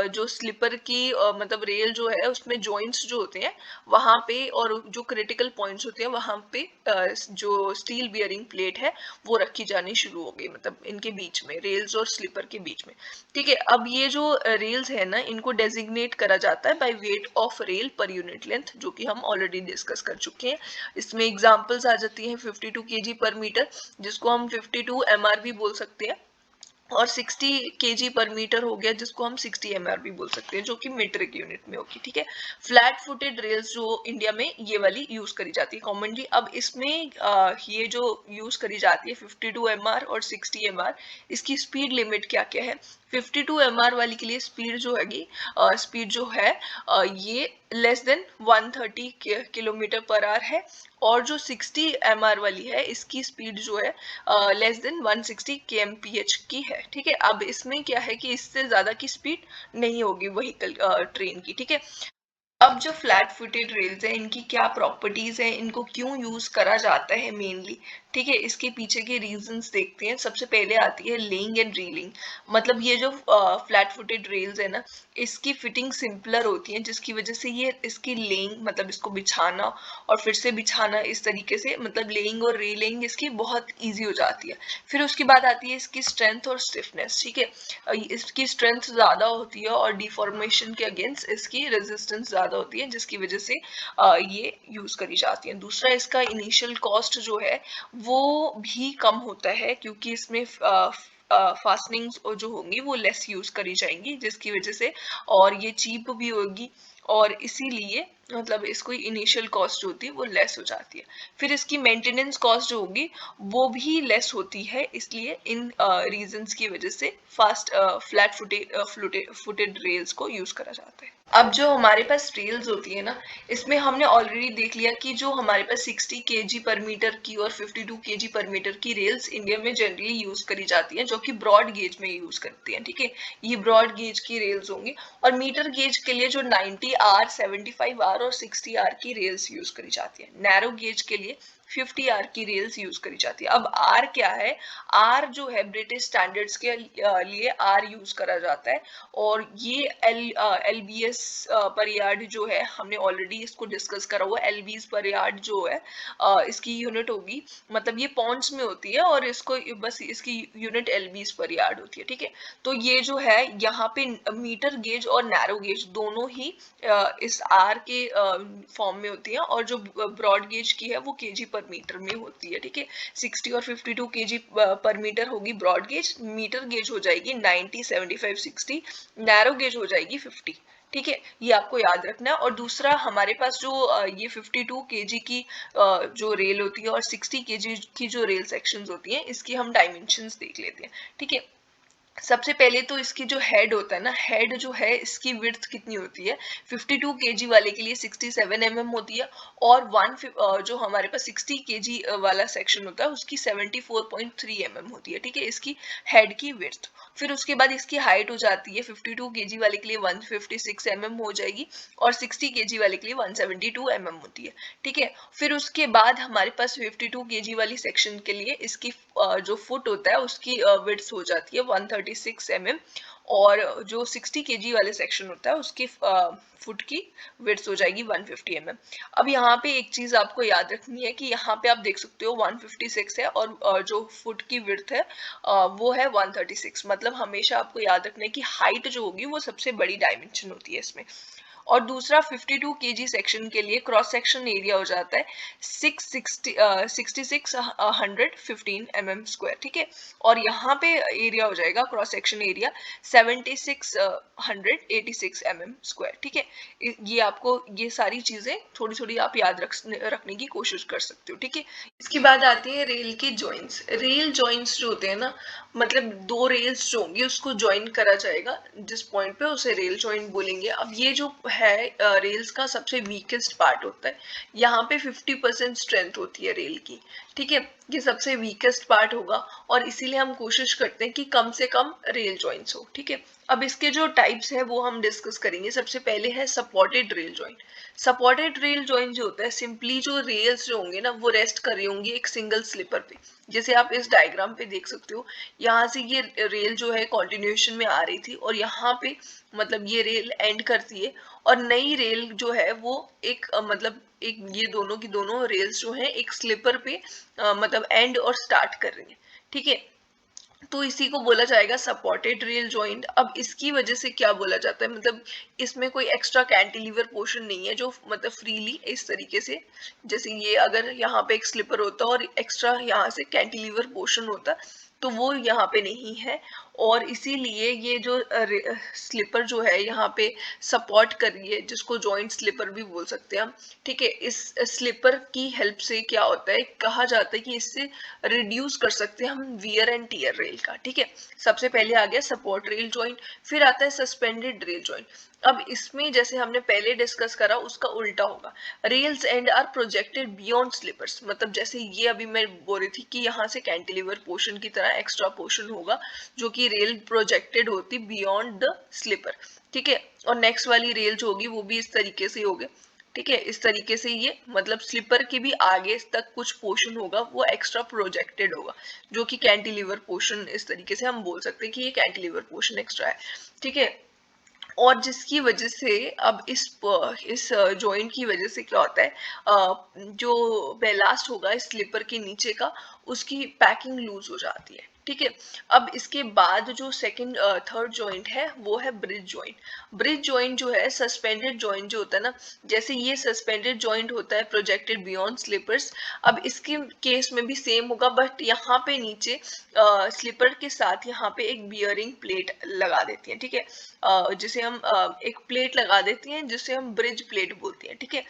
जो स्लीपर की मतलब रेल जो है उसमें जॉइंट्स जो होते हैं वहां पे और जो क्रिटिकल पॉइंट्स होते हैं वहां पे जो स्टील बियरिंग प्लेट है वो रखी जानी शुरू हो गई, मतलब इनके बीच में, रेल्स और स्लीपर के बीच में, ठीक है। अब ये जो रेल्स है ना इनको डेजिग्नेट करा जाता है by weight of rail per unit length, जो कि हम ऑलरेडी डिस्कस कर चुके हैं। इसमें एग्जांपल्स आ जाती हैं 52 kg पर मीटर जिसको हम 52 MR भी बोल सकते हैं, और 60 kg पर मीटर हो गया जिसको हम 60 MR भी बोल सकते हैं, जो कि मीट्रिक यूनिट में होगी, ठीक है। फ्लैट फुटेड रेल्स जो इंडिया में ये वाली यूज करी जाती है कॉमनली। अब इसमें ये जो यूज करी जाती है 52 MR और 60 MR, इसकी स्पीड लिमिट क्या क्या है। 52 MR वाली के लिए स्पीड जो हैगी स्पीड जो है ये less than 130 kilometre per hour है, और जो 60 MR वाली है इसकी स्पीड जो है लेस देन 160 kmph की है, ठीक है। अब इसमें क्या है कि इससे ज्यादा की स्पीड नहीं होगी व्हीकल ट्रेन की, ठीक है। अब जो फ्लैट फुटेड रेल्स है इनकी क्या प्रॉपर्टीज है, इनको क्यों यूज करा जाता है मेनली, ठीक है, इसके पीछे के रीजंस देखते हैं। सबसे पहले आती है लेइंग एंड रीलिंग। मतलब ये जो फ्लैट फुटेड रेल्स है ना इसकी फिटिंग सिंपलर होती है, जिसकी वजह से ये इसकी लेइंग मतलब इसको बिछाना और फिर से बिछाना इस तरीके से, मतलब लेइंग और रीलिंग इसकी बहुत ईजी हो जाती है। फिर उसके बाद आती है इसकी स्ट्रेंथ और स्टिफनेस, ठीक है। इसकी स्ट्रेंथ ज्यादा होती है और डिफॉर्मेशन के अगेंस्ट इसकी रेजिस्टेंस ज्यादा होती है, जिसकी वजह से ये यूज करी जाती है। दूसरा इसका इनिशियल कॉस्ट जो है वो भी कम होता है, क्योंकि इसमें फास्टनिंग्स जो होंगी वो लेस यूज करी जाएंगी, जिसकी वजह से और ये चीप भी होगी, और इसीलिए मतलब इसको इनिशियल कॉस्ट जो होती है वो लेस हो जाती है। फिर इसकी मेंटेनेंस कॉस्ट जो होगी वो भी लेस होती है, इसलिए इन रीजंस की वजह से फास्ट फ्लैट फुटेड रेल्स को यूज करा जाता है। अब जो हमारे पास रेल्स होती है ना इसमें हमने ऑलरेडी देख लिया कि जो हमारे पास 60 kg पर मीटर की और 52 kg पर मीटर की रेल्स इंडिया में जनरली यूज करी जाती हैं, जो कि ब्रॉड गेज में यूज करती हैं, ठीक है। ये ब्रॉड गेज की रेल्स होंगी, और मीटर गेज के लिए जो 90R 75R और 60R की रेल्स यूज करी जाती है। नैरो गेज के लिए 50R की रेल्स यूज करी जाती है। अब R क्या है, R जो है ब्रिटिश स्टैंडर्ड्स के लिए R यूज करा जाता है, और ये LBS पर यार्ड जो है हमने ऑलरेडी इसको डिस्कस करा हुआ। LBS पर यार्ड जो है इसकी यूनिट होगी, मतलब ये पॉन्ड्स में होती है और इसको बस इसकी यूनिट LBS पर यार्ड होती है, ठीक है। तो ये जो है यहाँ पे मीटर गेज और नैरो गेज दोनों ही इस R के फॉर्म में होती है, और जो ब्रॉड गेज की है वो केजी पर मीटर में होती है, ठीक है। 60 और 52 केजी पर मीटर होगी ब्रॉड गेज, मीटर गेज हो जाएगी 90, 75, 60, नैरो गेज हो जाएगी 50, ठीक है। ये आपको याद रखना है। और दूसरा हमारे पास जो ये 52 केजी की जो रेल होती है और 60 केजी की जो रेल सेक्शंस होती हैं, इसकी हम डायमेंशंस देख लेते हैं, ठीक है। सबसे पहले तो इसकी जो हेड होता है ना, हेड जो है इसकी विड्थ कितनी होती है, 52 केजी वाले के लिए 67 mm होती है, और जो हमारे पास 60 केजी वाला सेक्शन होता है उसकी 74.3 mm होती है, ठीक है, इसकी हेड की विड्थ। फिर उसके बाद इसकी हाइट हो जाती है 52 केजी वाले के लिए 156 mm हो जाएगी, और 60 केजी वाले के लिए 172 mm होती है, ठीक है। फिर उसके बाद हमारे पास 52 केजी वाली सेक्शन के लिए इसकी जो फुट होता है उसकी विड्थ हो जाती है 136 mm, और जो 60 केजी वाले सेक्शन होता है उसकी फुट की विड्थ हो जाएगी 150 mm। अब यहाँ पे एक चीज आपको याद रखनी है कि यहाँ पे आप देख सकते हो 156 है, और जो फुट की विड्थ है वो है 136, मतलब हमेशा आपको याद रखना है कि हाइट जो होगी वो सबसे बड़ी डायमेंशन होती है इसमें। और दूसरा 52 केजी सेक्शन के लिए क्रॉस सेक्शन एरिया हो जाता है 6615 mm स्क्वायर, ठीक है। और यहाँ पे एरिया हो जाएगा cross section area 7686 mm square, ठीक है। ये आपको ये सारी चीजें थोड़ी थोड़ी आप याद रखने की कोशिश कर सकते हो, ठीक है। इसके बाद आती है रेल के जॉइंट्स। रेल जॉइंट्स जो होते हैं ना, मतलब दो रेल्स जो होंगी उसको ज्वाइन करा जाएगा जिस पॉइंट पे, उसे रेल जॉइंट बोलेंगे। अब ये जो है रेल्स का सबसे वीकेस्ट पार्ट होता है, यहाँ पे 50% स्ट्रेंथ होती है रेल की, ठीक है। ये सबसे वीकेस्ट पार्ट होगा, और इसीलिए हम कोशिश करते हैं कि कम से कम रेल जॉइंट्स हो, ठीक है। अब इसके जो टाइप्स है वो हम डिस्कस करेंगे। सबसे पहले है supported rail joint. Supported rail joint जो होता है, सिंपली जो रेल्स जो होंगे ना वो रेस्ट कर रही होंगी एक सिंगल स्लीपर पे, जैसे आप इस डायग्राम पे देख सकते हो। यहाँ से ये रेल जो है कॉन्टिन्यूएशन में आ रही थी, और यहाँ पे मतलब ये रेल एंड करती है, और नई रेल जो है वो एक मतलब एक ये दोनों की दोनों रेल्स जो है एक स्लीपर पे मतलब एंड और स्टार्ट कर रही है, ठीक है। तो इसी को बोला जाएगा सपोर्टेड रेल जॉइंट। अब इसकी वजह से क्या बोला जाता है, मतलब इसमें कोई एक्स्ट्रा कैंटिलीवर पोर्शन नहीं है जो मतलब फ्रीली इस तरीके से, जैसे ये अगर यहाँ पे एक स्लीपर होता और एक्स्ट्रा यहाँ से कैंटिलीवर पोर्शन होता तो वो यहाँ पे नहीं है, और इसीलिए ये जो स्लीपर जो है यहाँ पे सपोर्ट कर रही है, जिसको जॉइंट स्लीपर भी बोल सकते हैं हम, ठीक है। इस स्लीपर की हेल्प से क्या होता है, कहा जाता है कि इससे रिड्यूस कर सकते हैं हम वियर एंड टियर रेल का, ठीक है। सबसे पहले आ गया सपोर्ट रेल जॉइंट, फिर आता है सस्पेंडेड रेल जॉइंट। अब इसमें जैसे हमने पहले डिस्कस करा उसका उल्टा होगा, rails and are projected beyond sleepers, मतलब जैसे ये अभी मैं बोल रही थी कि यहाँ से कैंटिलीवर पोर्शन की तरह एक्स्ट्रा पोर्शन होगा जो कि रेल प्रोजेक्टेड होती बियॉन्ड द स्लीपर, ठीक है। और नेक्स्ट वाली रेल जो होगी वो भी इस तरीके से होगी, ठीक है। इस तरीके से ये मतलब स्लीपर के भी आगे तक कुछ पोर्शन होगा वो एक्स्ट्रा प्रोजेक्टेड होगा, जो कि कैंटिलीवर पोर्शन, इस तरीके से हम बोल सकते हैं कि ये कैंटिलीवर पोर्शन एक्स्ट्रा है, ठीक है। और जिसकी वजह से अब इस जॉइंट की वजह से क्या होता है, जो बेलास्ट होगा इस स्लीपर के नीचे का उसकी पैकिंग लूज हो जाती है, ठीक है। अब इसके बाद जो सेकंड थर्ड जॉइंट है वो है ब्रिज जॉइंट। ब्रिज जॉइंट जो है सस्पेंडेड जॉइंट जो होता है ना, जैसे ये सस्पेंडेड जॉइंट होता है प्रोजेक्टेड बियॉन्ड स्लीपर्स, अब इसके केस में भी सेम होगा, बट यहाँ पे नीचे स्लीपर के साथ यहाँ पे एक बियरिंग प्लेट लगा देती है, ठीक है। जिसे हम एक प्लेट लगा देती हैं जिसे हम ब्रिज प्लेट बोलते हैं, ठीक है।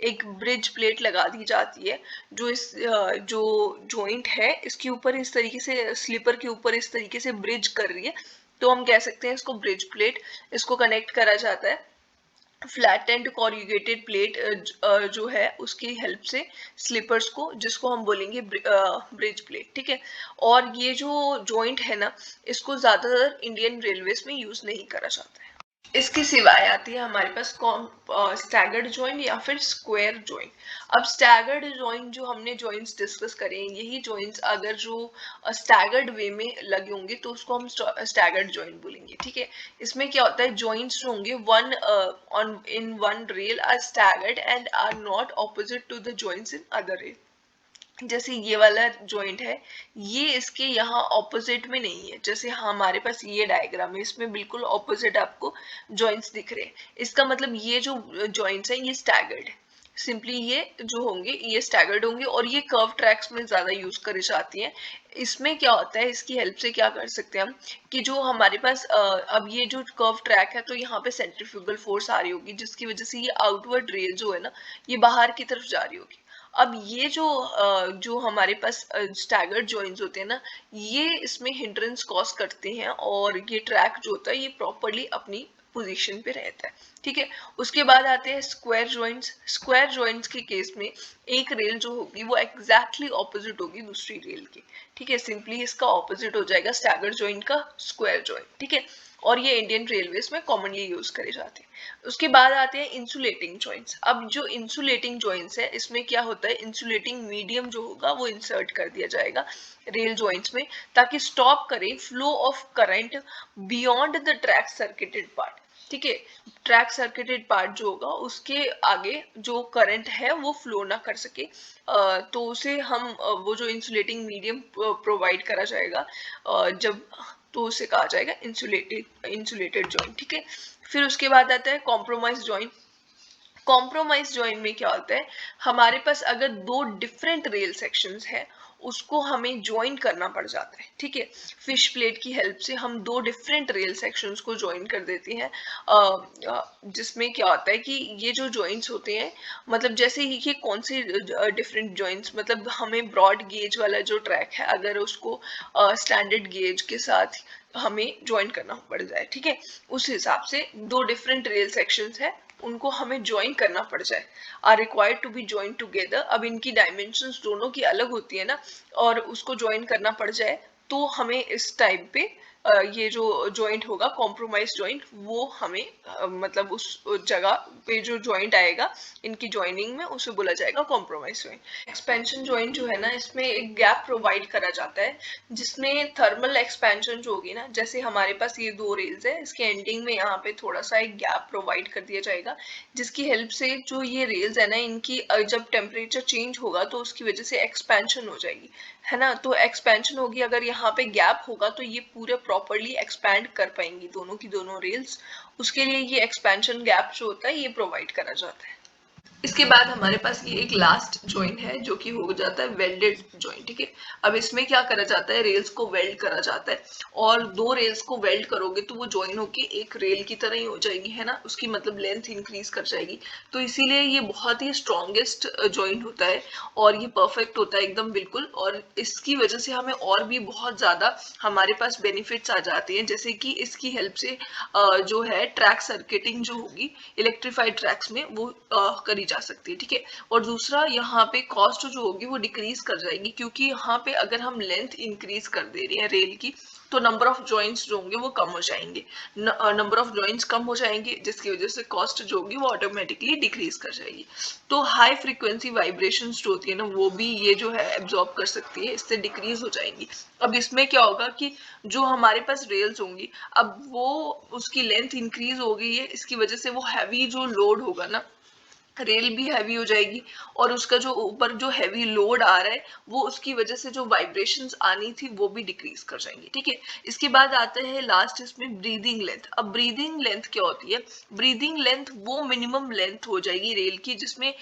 एक ब्रिज प्लेट लगा दी जाती है जो इस जो जॉइंट है इसके ऊपर इस तरीके से, स्लीपर के ऊपर इस तरीके से ब्रिज कर रही है, तो हम कह सकते हैं इसको ब्रिज प्लेट। इसको कनेक्ट करा जाता है फ्लैट एंड कॉर्रुगेटेड प्लेट जो है उसकी हेल्प से स्लीपर्स को, जिसको हम बोलेंगे ब्रिज प्लेट, ठीक है। और ये जो जॉइंट है ना, इसको ज्यादातर इंडियन रेलवेज में यूज नहीं करा जाता है। इसके सिवाय आती है हमारे पास स्टैगर्ड जॉइंट या फिर स्क्वायर जॉइंट। अब स्टैगर्ड जॉइंट जो हमने जॉइंट्स डिस्कस करे हैं, यही जॉइंट्स अगर जो स्टैगर्ड वे में लगे होंगे तो उसको हम स्टैगर्ड जॉइंट बोलेंगे, ठीक है। इसमें क्या होता है, जॉइंट्स जो होंगे one on in one rail are staggered and are not opposite to the joints in other rail. जैसे ये वाला जॉइंट है, ये इसके यहाँ ऑपोजिट में नहीं है। जैसे हमारे पास ये डायग्राम है, इसमें बिल्कुल ऑपोजिट आपको जॉइंट्स दिख रहे हैं। इसका मतलब ये जो जॉइंट्स हैं ये स्टैगर्ड है। सिंपली ये जो होंगे ये स्टैगर्ड होंगे और ये कर्व ट्रैक्स में ज्यादा यूज करी जाती हैं। इसमें क्या होता है, इसकी हेल्प से क्या कर सकते हैं हम कि जो हमारे पास अब ये जो कर्व ट्रैक है तो यहाँ पे सेंट्रीफ्यूगल फोर्स आ रही होगी, जिसकी वजह से ये आउटवर्ड रे जो है ना ये बाहर की तरफ जा रही होगी। अब ये जो हमारे पास स्टैगर्ड जॉइंट्स होते हैं ना, ये इसमें हिंड्रेंस कॉज करते हैं और ये ट्रैक जो होता है ये प्रॉपरली अपनी पोजीशन पे रहता है। ठीक है, उसके बाद आते हैं स्क्वायर जॉइंट्स। स्क्वायर जॉइंट्स के केस में एक रेल जो होगी वो एग्जैक्टली ऑपोजिट होगी दूसरी रेल की। ठीक है, सिंपली इसका ऑपोजिट हो जाएगा स्टैगर्ड जॉइंट का स्क्वायर जॉइंट। ठीक है, और ये इंडियन रेलवेज में कॉमनली यूज करे जाते हैं। उसके बाद आते हैं इंसुलेटिंग जॉइंट्स। अब जो इंसुलेटिंग जॉइंट्स है इसमें क्या होता है, इंसुलेटिंग मीडियम जो होगा वो इंसर्ट कर दिया जाएगा रेल जॉइंट्स में, ताकि स्टॉप करे flow of current beyond the track circuited part. ठीक है, ट्रैक सर्किटेड पार्ट जो होगा उसके आगे जो करंट है वो फ्लो ना कर सके, तो उसे हम वो जो इंसुलेटिंग मीडियम प्रोवाइड करा जाएगा जब, तो उसे कहा जाएगा इंसुलेटेड जॉइंट। ठीक है, फिर उसके बाद आता है कॉम्प्रोमाइज जॉइंट। कॉम्प्रोमाइज जॉइंट में क्या होता है, हमारे पास अगर दो डिफरेंट रेल सेक्शंस है उसको हमें ज्वाइन करना पड़ जाता है। ठीक है, फिश प्लेट की हेल्प से हम दो डिफरेंट रेल सेक्शंस को ज्वाइन कर देते हैं, जिसमें क्या होता है कि ये जो जॉइंट्स होते हैं, मतलब जैसे ये कौन से डिफरेंट जॉइंट्स, मतलब हमें ब्रॉड गेज वाला जो ट्रैक है अगर उसको स्टैंडर्ड गेज के साथ हमें ज्वाइन करना पड़ जाए, ठीक है, उस हिसाब से दो डिफरेंट रेल सेक्शंस है उनको हमें ज्वाइन करना पड़ जाए, are required to be join together. अब इनकी डायमेंशंस दोनों की अलग होती है ना, और उसको ज्वाइन करना पड़ जाए तो हमें इस टाइप पे ये जो जॉइंट होगा कॉम्प्रोमाइज जॉइंट, वो हमें मतलब उस जगह पे जो जॉइंट आएगा इनकी जॉइनिंग में उसे बोला जाएगा कॉम्प्रोमाइज जॉइंट। एक्सपेंशन जॉइंट जो है ना, इसमें एक गैप प्रोवाइड करा जाता है जिसमें थर्मल एक्सपेंशन जो होगी ना, जैसे हमारे पास ये दो रेल्स है, इसके एंडिंग में यहाँ पे थोड़ा सा एक गैप प्रोवाइड कर दिया जाएगा, जिसकी हेल्प से जो ये रेल्स है ना इनकी जब टेम्परेचर चेंज होगा तो उसकी वजह से एक्सपेंशन हो जाएगी, है ना। तो एक्सपेंशन होगी, अगर यहाँ पे गैप होगा तो ये पूरे प्रॉपरली एक्सपैंड कर पाएंगी दोनों की दोनों रेल्स। उसके लिए ये एक्सपेंशन गैप जो होता है ये प्रोवाइड करा जाता है। इसके बाद हमारे पास ये एक लास्ट जॉइंट है जो कि हो जाता है वेल्डेड जॉइंट। ठीक है, अब इसमें क्या करा जाता है, रेल्स को वेल्ड करा जाता है, और दो रेल्स को वेल्ड करोगे तो वो जॉइन होके एक रेल की तरह ही हो जाएगी, है ना, उसकी मतलब लेंथ इंक्रीज कर जाएगी। तो इसीलिए ये बहुत ही स्ट्रॉन्गेस्ट जॉइंट होता है और ये परफेक्ट होता है एकदम बिल्कुल, और इसकी वजह से हमें और भी बहुत ज्यादा हमारे पास बेनिफिट्स आ जाते हैं, जैसे कि इसकी हेल्प से जो है ट्रैक सर्किटिंग जो होगी इलेक्ट्रीफाइड ट्रैक्स में वो करी जा सकती है। ठीक है, और दूसरा यहाँ पे कॉस्ट जो होगी वो डिक्रीज कर जाएगी, क्योंकि यहाँ पे अगर हम लेंथ इंक्रीज कर दे रहे हैं रेल की तो नंबर ऑफ जॉइंट्स जो होंगे वो कम हो जाएंगे, नंबर ऑफ जॉइंट्स कम हो जाएंगे, जिसकी वजह से कॉस्ट जो होगी वो ऑटोमेटिकली डिक्रीज कर जाएगी। तो हाई फ्रीक्वेंसी वाइब्रेशंस जो होती है ना वो भी ये जो है एब्जॉर्ब कर सकती है, इससे डिक्रीज हो जाएंगी। अब इसमें क्या होगा कि जो हमारे पास रेल्स होंगी, अब वो उसकी लेंथ इंक्रीज हो गई है, इसकी वजह से वो हैवी जो लोड होगा ना, रेल भी हैवी हो जाएगी, और उसका जो ऊपर जो हैवी लोड आ रहा है वो उसकी वजह से जो वाइब्रेशंस आनी थी वो भी डिक्रीज कर जाएंगी। ठीक है, इसके बाद आता है लास्ट इसमें ब्रीदिंग लेंथ। अब ब्रीदिंग लेंथ क्या होती है, ब्रीदिंग लेंथ वो मिनिमम लेंथ हो जाएगी रेल की जिसमें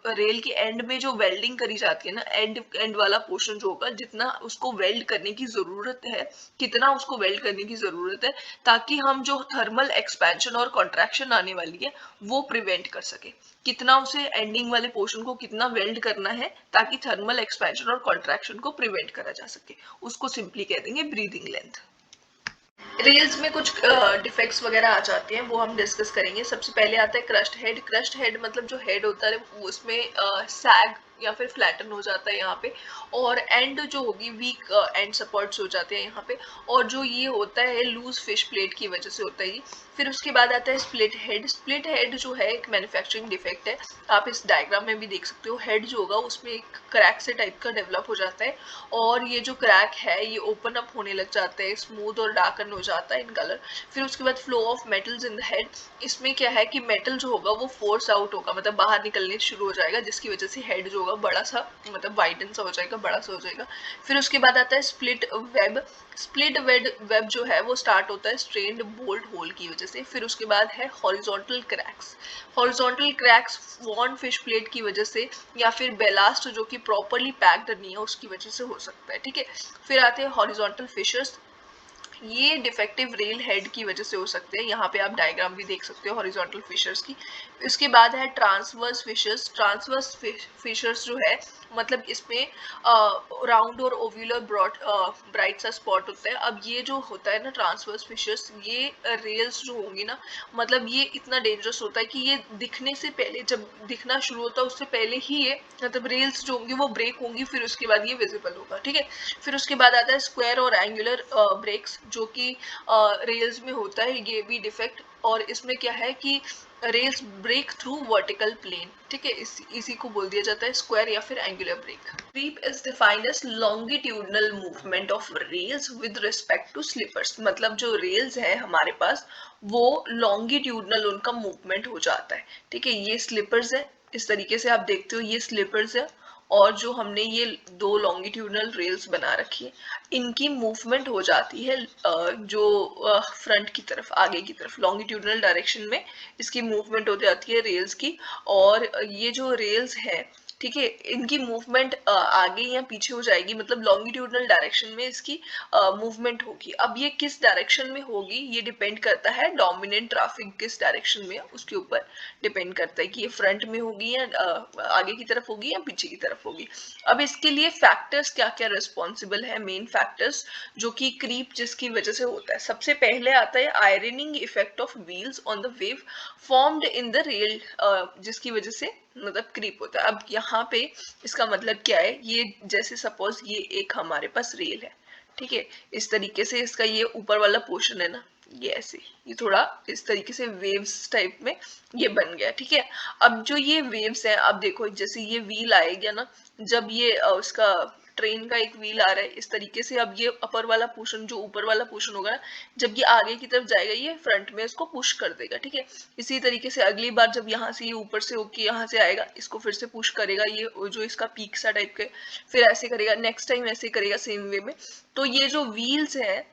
रेल के एंड में जो वेल्डिंग करी जाती है ना, एंड वाला पोर्शन जो होगा, जितना उसको वेल्ड करने की जरूरत है, कितना उसको वेल्ड करने की जरूरत है, ताकि हम जो थर्मल एक्सपेंशन और कॉन्ट्रैक्शन आने वाली है वो प्रिवेंट कर सके। कितना उसे एंडिंग वाले पोर्शन को कितना वेल्ड करना है ताकि थर्मल एक्सपेंशन और कॉन्ट्रैक्शन को प्रिवेंट करा जा सके, उसको सिंपली कह देंगे ब्रीदिंग लेंथ। रेल्स में कुछ डिफेक्ट्स वगैरह आ जाते हैं, वो हम डिस्कस करेंगे। सबसे पहले आता है क्रस्ट हेड। क्रस्ट हेड मतलब जो हेड होता है उसमें सैग या फिर फ्लैटन हो जाता है यहाँ पे, और एंड जो होगी वीक एंड सपोर्ट्स हो जाते हैं यहाँ पे, और जो ये होता है लूज फिश प्लेट की वजह से होता है ये। फिर उसके बाद आता है स्प्लिट हेड। स्प्लिट हेड जो है एक मैन्युफैक्चरिंग डिफेक्ट है, आप इस डायग्राम में भी देख सकते हो। हेड जो होगा उसमें एक क्रैक से टाइप का डेवलप हो जाता है, और ये जो क्रैक है ये ओपन अप होने लग जाता है, स्मूथ और डार्कन हो जाता है इन कलर। फिर उसके बाद flow of metals in the head. इसमें क्या है कि मेटल जो होगा वो फोर्स आउट होगा, मतलब बाहर निकलने शुरू हो जाएगा, जिसकी वजह से हेड जो होगा होगा, बड़ा सा मतलब वाइडन सा हो जाएगा, बड़ा सा हो जाएगा। फिर उसके बाद आता है स्प्लिट वेब। स्प्लिट वेब जो है वो स्टार्ट होता है स्ट्रेन्ड बोल्ट होल की वजह से। फिर उसके बाद है horizontal cracks. Horizontal cracks worn fish plate की वजह से या फिर बेलास्ट जो कि प्रॉपरली पैक्ड नहीं है उसकी वजह से हो सकता है, ठीक है। फिर आते हैं हॉरिजॉन्टल फिशर्स। ये डिफेक्टिव रेल हेड की वजह से हो सकते हैं, यहाँ पे आप डायग्राम भी देख सकते हो हॉरिजॉन्टल फिशर्स की। उसके बाद है ट्रांसवर्स फिशर्स। ट्रांसवर्स फिशर्स जो है मतलब इसमें राउंड और ओव्यूलर ब्रॉड ब्राइट सा स्पॉट होता है। अब ये जो होता है ना ट्रांसवर्स फिशर्स, ये रेल्स जो होंगी ना, मतलब ये इतना डेंजरस होता है कि ये दिखने से पहले, जब दिखना शुरू होता है उससे पहले ही ये मतलब रेल्स जो होंगी वो ब्रेक होंगी, फिर उसके बाद ये विजिबल होगा, ठीक है। फिर उसके बाद आता है स्क्वायर और एंगुलर ब्रेक्स जो कि रेल्स में होता है, ये भी डिफेक्ट। और इसमें क्या है कि rails break through vertical plane, ठीक है, इसी को बोल दिया जाता है स्क्वायर या फिर angular break. Creep is defined as longitudinal movement of rails with respect to sleepers. मतलब जो रेल्स है हमारे पास वो लॉन्गिट्यूडनल उनका मूवमेंट हो जाता है, ठीक है। ये स्लीपर्स है, इस तरीके से आप देखते हो ये स्लीपर्स है, और जो हमने ये दो लॉन्गिट्यूडनल रेल्स बना रखी है इनकी मूवमेंट हो जाती है जो फ्रंट की तरफ, आगे की तरफ लॉन्गिट्यूडनल डायरेक्शन में इसकी मूवमेंट हो जाती है रेल्स की। और ये जो रेल्स है, ठीक है, इनकी मूवमेंट आगे या पीछे हो जाएगी, मतलब लॉन्गिट्यूडनल डायरेक्शन में इसकी मूवमेंट होगी। अब ये किस डायरेक्शन में होगी ये डिपेंड करता है डोमिनेंट ट्रैफिक किस डायरेक्शन में है उसके ऊपर डिपेंड करता है कि ये फ्रंट में होगी या आगे की तरफ होगी या पीछे की तरफ होगी। अब इसके लिए फैक्टर्स क्या क्या रिस्पॉन्सिबल है, मेन फैक्टर्स जो कि क्रीप जिसकी वजह से होता है। सबसे पहले आता है ironing effect of wheels on the wave formed in the rail, जिसकी वजह से मतलब क्रीप होता है। अब यहाँ पे इसका मतलब क्या है, ये जैसे सपोज ये एक हमारे पास रेल है, ठीक है, इस तरीके से इसका ये ऊपर वाला पोर्शन है ना, ये ऐसे ये थोड़ा इस तरीके से वेव्स टाइप में ये बन गया, ठीक है। अब जो ये वेव्स है, अब देखो जैसे ये व्हील आएगा ना, जब ये उसका ट्रेन का एक व्हील आ रहा है इस तरीके से, अब ये अपर वाला पोर्शन जो ऊपर वाला पोर्शन होगा ना, जब ये आगे की तरफ जाएगा ये फ्रंट में इसको पुश कर देगा, ठीक है। इसी तरीके से अगली बार जब यहाँ से ये ऊपर से होके यहाँ से आएगा इसको फिर से पुश करेगा, ये जो इसका पीक सा टाइप के, फिर ऐसे करेगा, नेक्स्ट टाइम ऐसे करेगा सेम वे में। तो ये जो व्हील्स है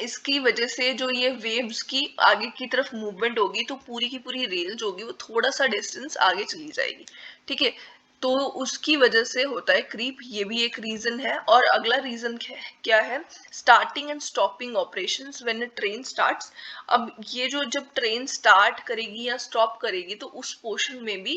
इसकी वजह से जो ये वेव्स की आगे की तरफ मूवमेंट होगी तो पूरी की पूरी रेल जो होगी वो थोड़ा सा डिस्टेंस आगे चली जाएगी, ठीक है। तो उसकी वजह से होता है क्रीप, ये भी एक रीजन है। और अगला रीजन क्या है, starting and stopping operations when a train starts. अब ये जो जब ट्रेन स्टार्ट करेगी या स्टॉप करेगी तो उस पोर्शन में भी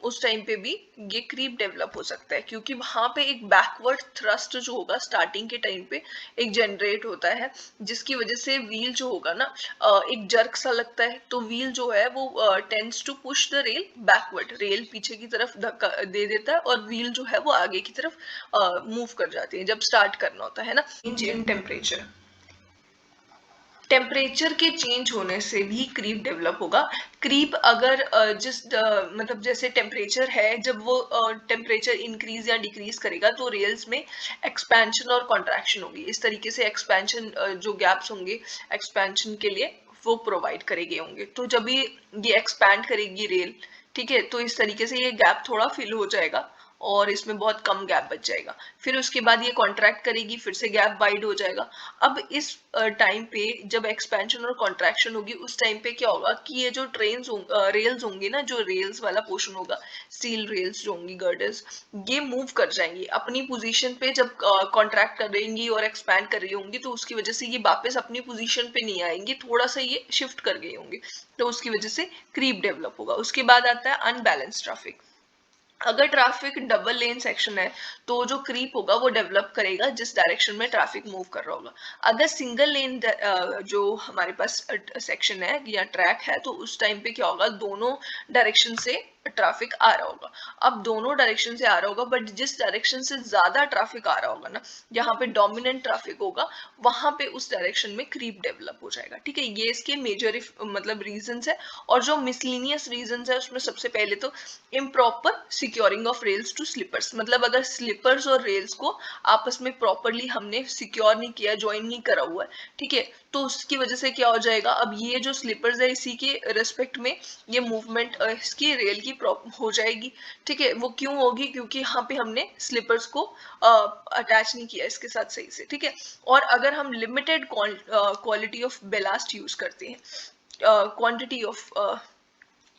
उस टाइम पे भी ये क्रीप डेवलप हो सकता है, क्योंकि वहां पे एक बैकवर्ड थ्रस्ट जो होगा स्टार्टिंग के टाइम पे एक जनरेट होता है, जिसकी वजह से व्हील जो होगा ना एक जर्क सा लगता है, तो व्हील जो है वो tends to push the rail backward, rail पीछे की तरफ धक्का दे देता है और व्हील जो है वो आगे की तरफ मूव कर जाती है जब स्टार्ट करना होता है ना। चेंज इन टेम्परेचर, टेम्परेचर के चेंज होने से भी क्रीप डेवलप होगा। क्रीप अगर मतलब जैसे टेम्परेचर है, जब वो टेम्परेचर इंक्रीज या डिक्रीज करेगा तो रेल्स में एक्सपेंशन और कॉन्ट्रैक्शन होगी। इस तरीके से एक्सपेंशन जो गैप्स होंगे एक्सपेंशन के लिए वो प्रोवाइड करे गए होंगे, तो जब ये एक्सपैंड करेगी रेल, ठीक है, तो इस तरीके से ये गैप थोड़ा फिल हो जाएगा और इसमें बहुत कम गैप बच जाएगा। फिर उसके बाद ये कॉन्ट्रैक्ट करेगी, फिर से गैप वाइड हो जाएगा। अब इस टाइम पे जब एक्सपेंशन और कॉन्ट्रैक्शन होगी उस टाइम पे क्या होगा कि ये जो रेल्स होंगी ना, जो रेल्स वाला पोर्शन होगा, स्टील रेल्स जो होंगी गर्डर्स, ये मूव कर जाएंगी अपनी पोजीशन पे। जब कॉन्ट्रैक्ट करेंगी और एक्सपैंड कर रही होंगी तो उसकी वजह से ये वापस अपनी पोजीशन पे नहीं आएंगी, थोड़ा सा ये शिफ्ट कर गई होंगी, तो उसकी वजह से क्रीप डेवलप होगा। उसके बाद आता है अनबैलेंस ट्रैफिक। अगर ट्रैफिक डबल लेन सेक्शन है तो जो क्रीप होगा वो डेवलप करेगा जिस डायरेक्शन में ट्रैफिक मूव कर रहा होगा। अगर सिंगल लेन जो हमारे पास सेक्शन है या ट्रैक है तो उस टाइम पे क्या होगा, दोनों डायरेक्शन से ट्रैफिक आ रहा होगा। अब दोनों डायरेक्शन से आ रहा होगा, बट जिस डायरेक्शन से ज्यादा ट्रैफिक आ रहा होगा ना, यहाँ पे डोमिनेंट ट्रैफिक होगा, वहां पे उस डायरेक्शन में क्रीप डेवलप हो जाएगा, ठीक है। ये इसके मेजर मतलब रीजंस है। और जो मिसलिनियस रीजंस है उसमें सबसे पहले तो improper securing of rails to sleepers, मतलब अगर स्लीपर्स और रेल्स को आपस में प्रॉपरली हमने सिक्योर नहीं किया, ज्वाइन नहीं करा हुआ है, ठीक है, तो उसकी वजह से क्या हो जाएगा, अब ये जो स्लीपर्स है इसी के रेस्पेक्ट में ये मूवमेंट इसकी रेल की हो जाएगी, ठीक है। वो क्यों होगी, क्योंकि यहाँ पे हमने स्लीपर्स को अटैच नहीं किया इसके साथ सही से, ठीक है। और अगर हम limited quality of ballast use करते हैं, क्वांटिटी ऑफ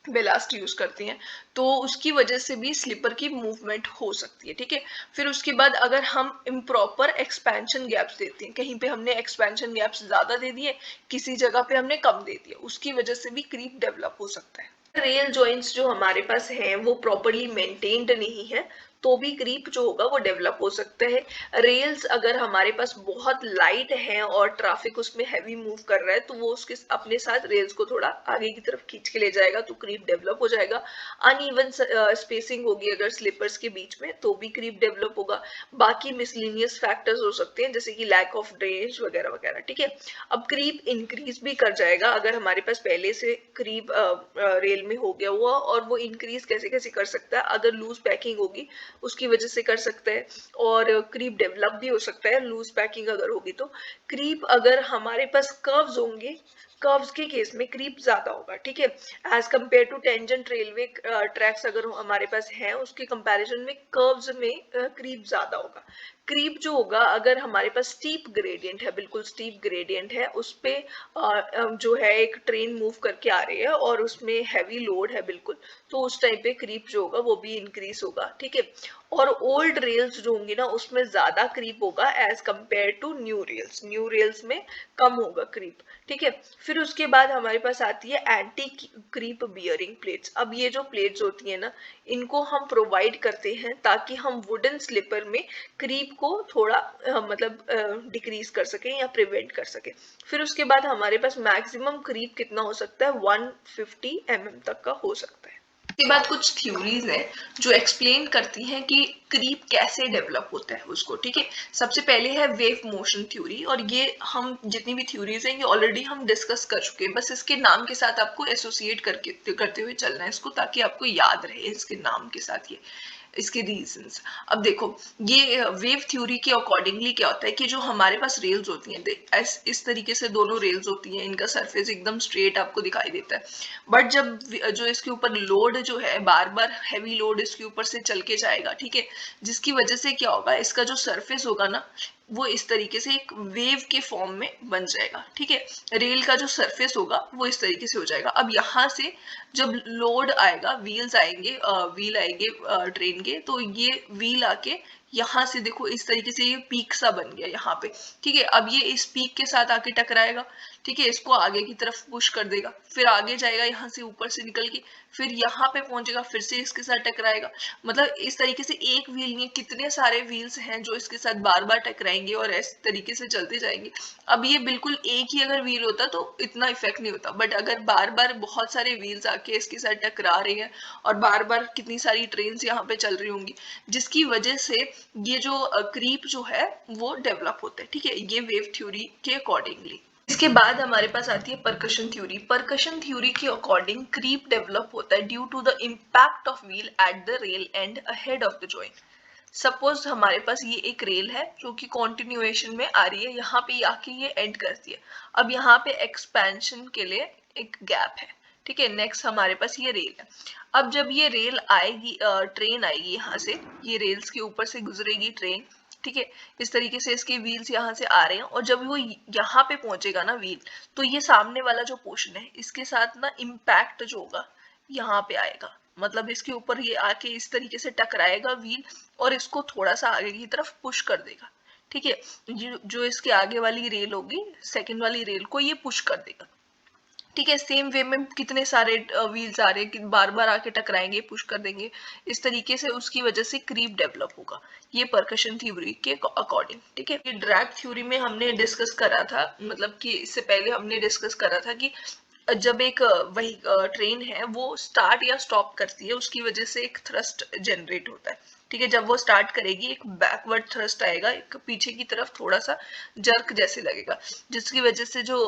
बेलास्ट यूज करते हैं, तो उसकी वजह से भी स्लीपर की मूवमेंट हो सकती है, ठीक है। फिर उसके बाद अगर हम इम्प्रॉपर एक्सपेंशन गैप्स देते हैं, कहीं पे हमने एक्सपेंशन गैप्स ज्यादा दे दिए, किसी जगह पे हमने कम दे दिया, उसकी वजह से भी क्रीप डेवलप हो सकता है। रेल जॉइंट्स जो हमारे पास हैं वो प्रॉपरली मेंटेन्ड नहीं है, तो भी क्रीप जो होगा वो डेवलप हो सकता है। रेल्स अगर हमारे पास बहुत लाइट है और ट्रैफिक उसमें हैवी मूव कर रहा है, तो वो उसके अपने साथ रेल्स को थोड़ा आगे की तरफ खींच के ले जाएगा, तो क्रीप डेवलप हो जाएगा। अनइवन स्पेसिंग होगी अगर स्लीपर्स के बीच में, तो भी क्रीप डेवलप होगा। बाकी मिसलिनियस फैक्टर्स हो सकते हैं, जैसे कि लैक ऑफ ड्रेनेज वगैरह वगैरह, ठीक है। अब क्रीप इंक्रीज भी कर जाएगा अगर हमारे पास पहले से क्रीप रेल में हो गया हुआ, और वो इंक्रीज कैसे कैसे कर सकता है, अगर लूज पैकिंग होगी उसकी वजह से कर सकता है, और क्रीप डेवलप भी हो सकता है लूज पैकिंग अगर होगी तो। क्रीप अगर हमारे पास कर्व्स होंगे, कर्व्स के केस में क्रीप ज्यादा होगा, ठीक है। As compare to tangent railway tracks अगर हमारे पास हैं, उसके कंपैरिजन में कर्व्स में क्रीप ज्यादा होगा। क्रीप जो होगा अगर हमारे पास स्टीप ग्रेडियंट है, बिल्कुल स्टीप ग्रेडियंट है, उस पे जो है एक ट्रेन मूव करके आ रही है और उसमें हैवी लोड है बिल्कुल, तो उस टाइम पे क्रीप जो होगा वो भी इंक्रीज होगा, ठीक है। और ओल्ड रेल्स जो होंगी ना उसमें ज्यादा क्रीप होगा as compare to new rails, new rails में कम होगा क्रीप, ठीक है। फिर उसके बाद हमारे पास आती है एंटी क्रीप बियरिंग प्लेट्स। अब ये जो प्लेट्स होती है ना, इनको हम प्रोवाइड करते हैं ताकि हम वुडन स्लीपर में क्रीप को थोड़ा मतलब डिक्रीज कर सके या प्रिवेंट कर सके। फिर उसके बाद हमारे पास मैक्सिमम क्रीप कितना हो सकता है, 150 mm तक का हो सकता है। इसके बाद कुछ थ्योरीज है जो एक्सप्लेन करती हैं कि क्रीप कैसे डेवलप होता है उसको, ठीक है। सबसे पहले है वेव मोशन थ्योरी, और ये हम जितनी भी थ्योरीज हैं ये ऑलरेडी हम डिस्कस कर चुके हैं, बस इसके नाम के साथ आपको एसोसिएट करते हुए चलना है इसको, ताकि आपको याद रहे इसके नाम के साथ ये इसके रीजंस। अब देखो ये वेव थ्योरी के अकॉर्डिंगली क्या होता है कि जो हमारे पास रेल्स होती हैं, इस तरीके से दोनों रेल्स होती हैं, इनका सरफेस एकदम स्ट्रेट आपको दिखाई देता है, बट जब जो इसके ऊपर लोड जो है बार बार हैवी लोड इसके ऊपर से चल के जाएगा, ठीक है, जिसकी वजह से क्या होगा, इसका जो सरफेस होगा ना वो इस तरीके से एक वेव के फॉर्म में बन जाएगा, ठीक है। रेल का जो सरफेस होगा वो इस तरीके से हो जाएगा। अब यहाँ से जब लोड आएगा, व्हील्स आएंगे, व्हील आएंगे ट्रेन के, तो ये व्हील आके यहाँ से देखो इस तरीके से ये पीक सा बन गया यहाँ पे, ठीक है। अब ये इस पीक के साथ आके टकराएगा, ठीक है, इसको आगे की तरफ पुश कर देगा, फिर आगे जाएगा यहाँ से ऊपर से निकल के, फिर यहाँ पे पहुंचेगा, फिर से इसके साथ टकराएगा। मतलब इस तरीके से एक व्हील नहीं, कितने सारे व्हील्स हैं जो इसके साथ बार बार टकराएंगे और इस तरीके से चलते जाएंगे। अब ये बिल्कुल एक ही अगर व्हील होता तो इतना इफेक्ट नहीं होता, बट अगर बार बार बहुत सारे व्हील्स आके इसके साथ टकरा रहे हैं और बार बार कितनी सारी ट्रेन यहाँ पे चल रही होंगी, जिसकी वजह से ये जो क्रीप जो है वो डेवलप होता है, ठीक है, ये वेव थ्योरी के अकॉर्डिंगली। इसके बाद हमारे पास आती है परकशन थ्योरी। परकशन थ्योरी के अकॉर्डिंग क्रीप डेवलप होता है due to the impact of wheel at the rail and ahead of the joint. Suppose हमारे पास ये एक रेल है जो कि कॉन्टिन्यूएशन में आ रही है, यहाँ पे आके ये एंड करती है। अब यहाँ पे एक्सपेंशन के लिए एक गैप है, ठीक है। नेक्स्ट हमारे पास ये रेल है। अब जब ये रेल आएगी, ट्रेन आएगी यहाँ से, ये रेल्स के ऊपर से गुजरेगी ट्रेन, ठीक है, इस तरीके से इसके व्हील्स यहाँ से आ रहे हैं, और जब वो यहाँ पे पहुंचेगा ना व्हील, तो ये सामने वाला जो पोर्शन है इसके साथ ना इम्पैक्ट जो होगा यहाँ पे आएगा, मतलब इसके ऊपर ये आके इस तरीके से टकराएगा व्हील और इसको थोड़ा सा आगे की तरफ पुश कर देगा, ठीक है। जो इसके आगे वाली रेल होगी, सेकंड वाली रेल को ये पुश कर देगा, ठीक है। सेम वे में कितने सारे व्हील्स आ रहे हैं कि बार बार आके टकराएंगे, पुश कर देंगे, इस तरीके से उसकी वजह से क्रीप डेवलप होगा, ये परकशन थ्योरी के अकॉर्डिंग, ठीक है। ये ड्रैग थ्योरी में हमने डिस्कस करा था, मतलब कि इससे पहले हमने डिस्कस करा था कि जब एक वही ट्रेन है वो स्टार्ट या स्टॉप करती है, उसकी वजह से एक थ्रस्ट जनरेट होता है, ठीक है। जब वो स्टार्ट करेगी एक बैकवर्ड थ्रस्ट आएगा, एक पीछे की तरफ थोड़ा सा जर्क जैसे लगेगा, जिसकी वजह से जो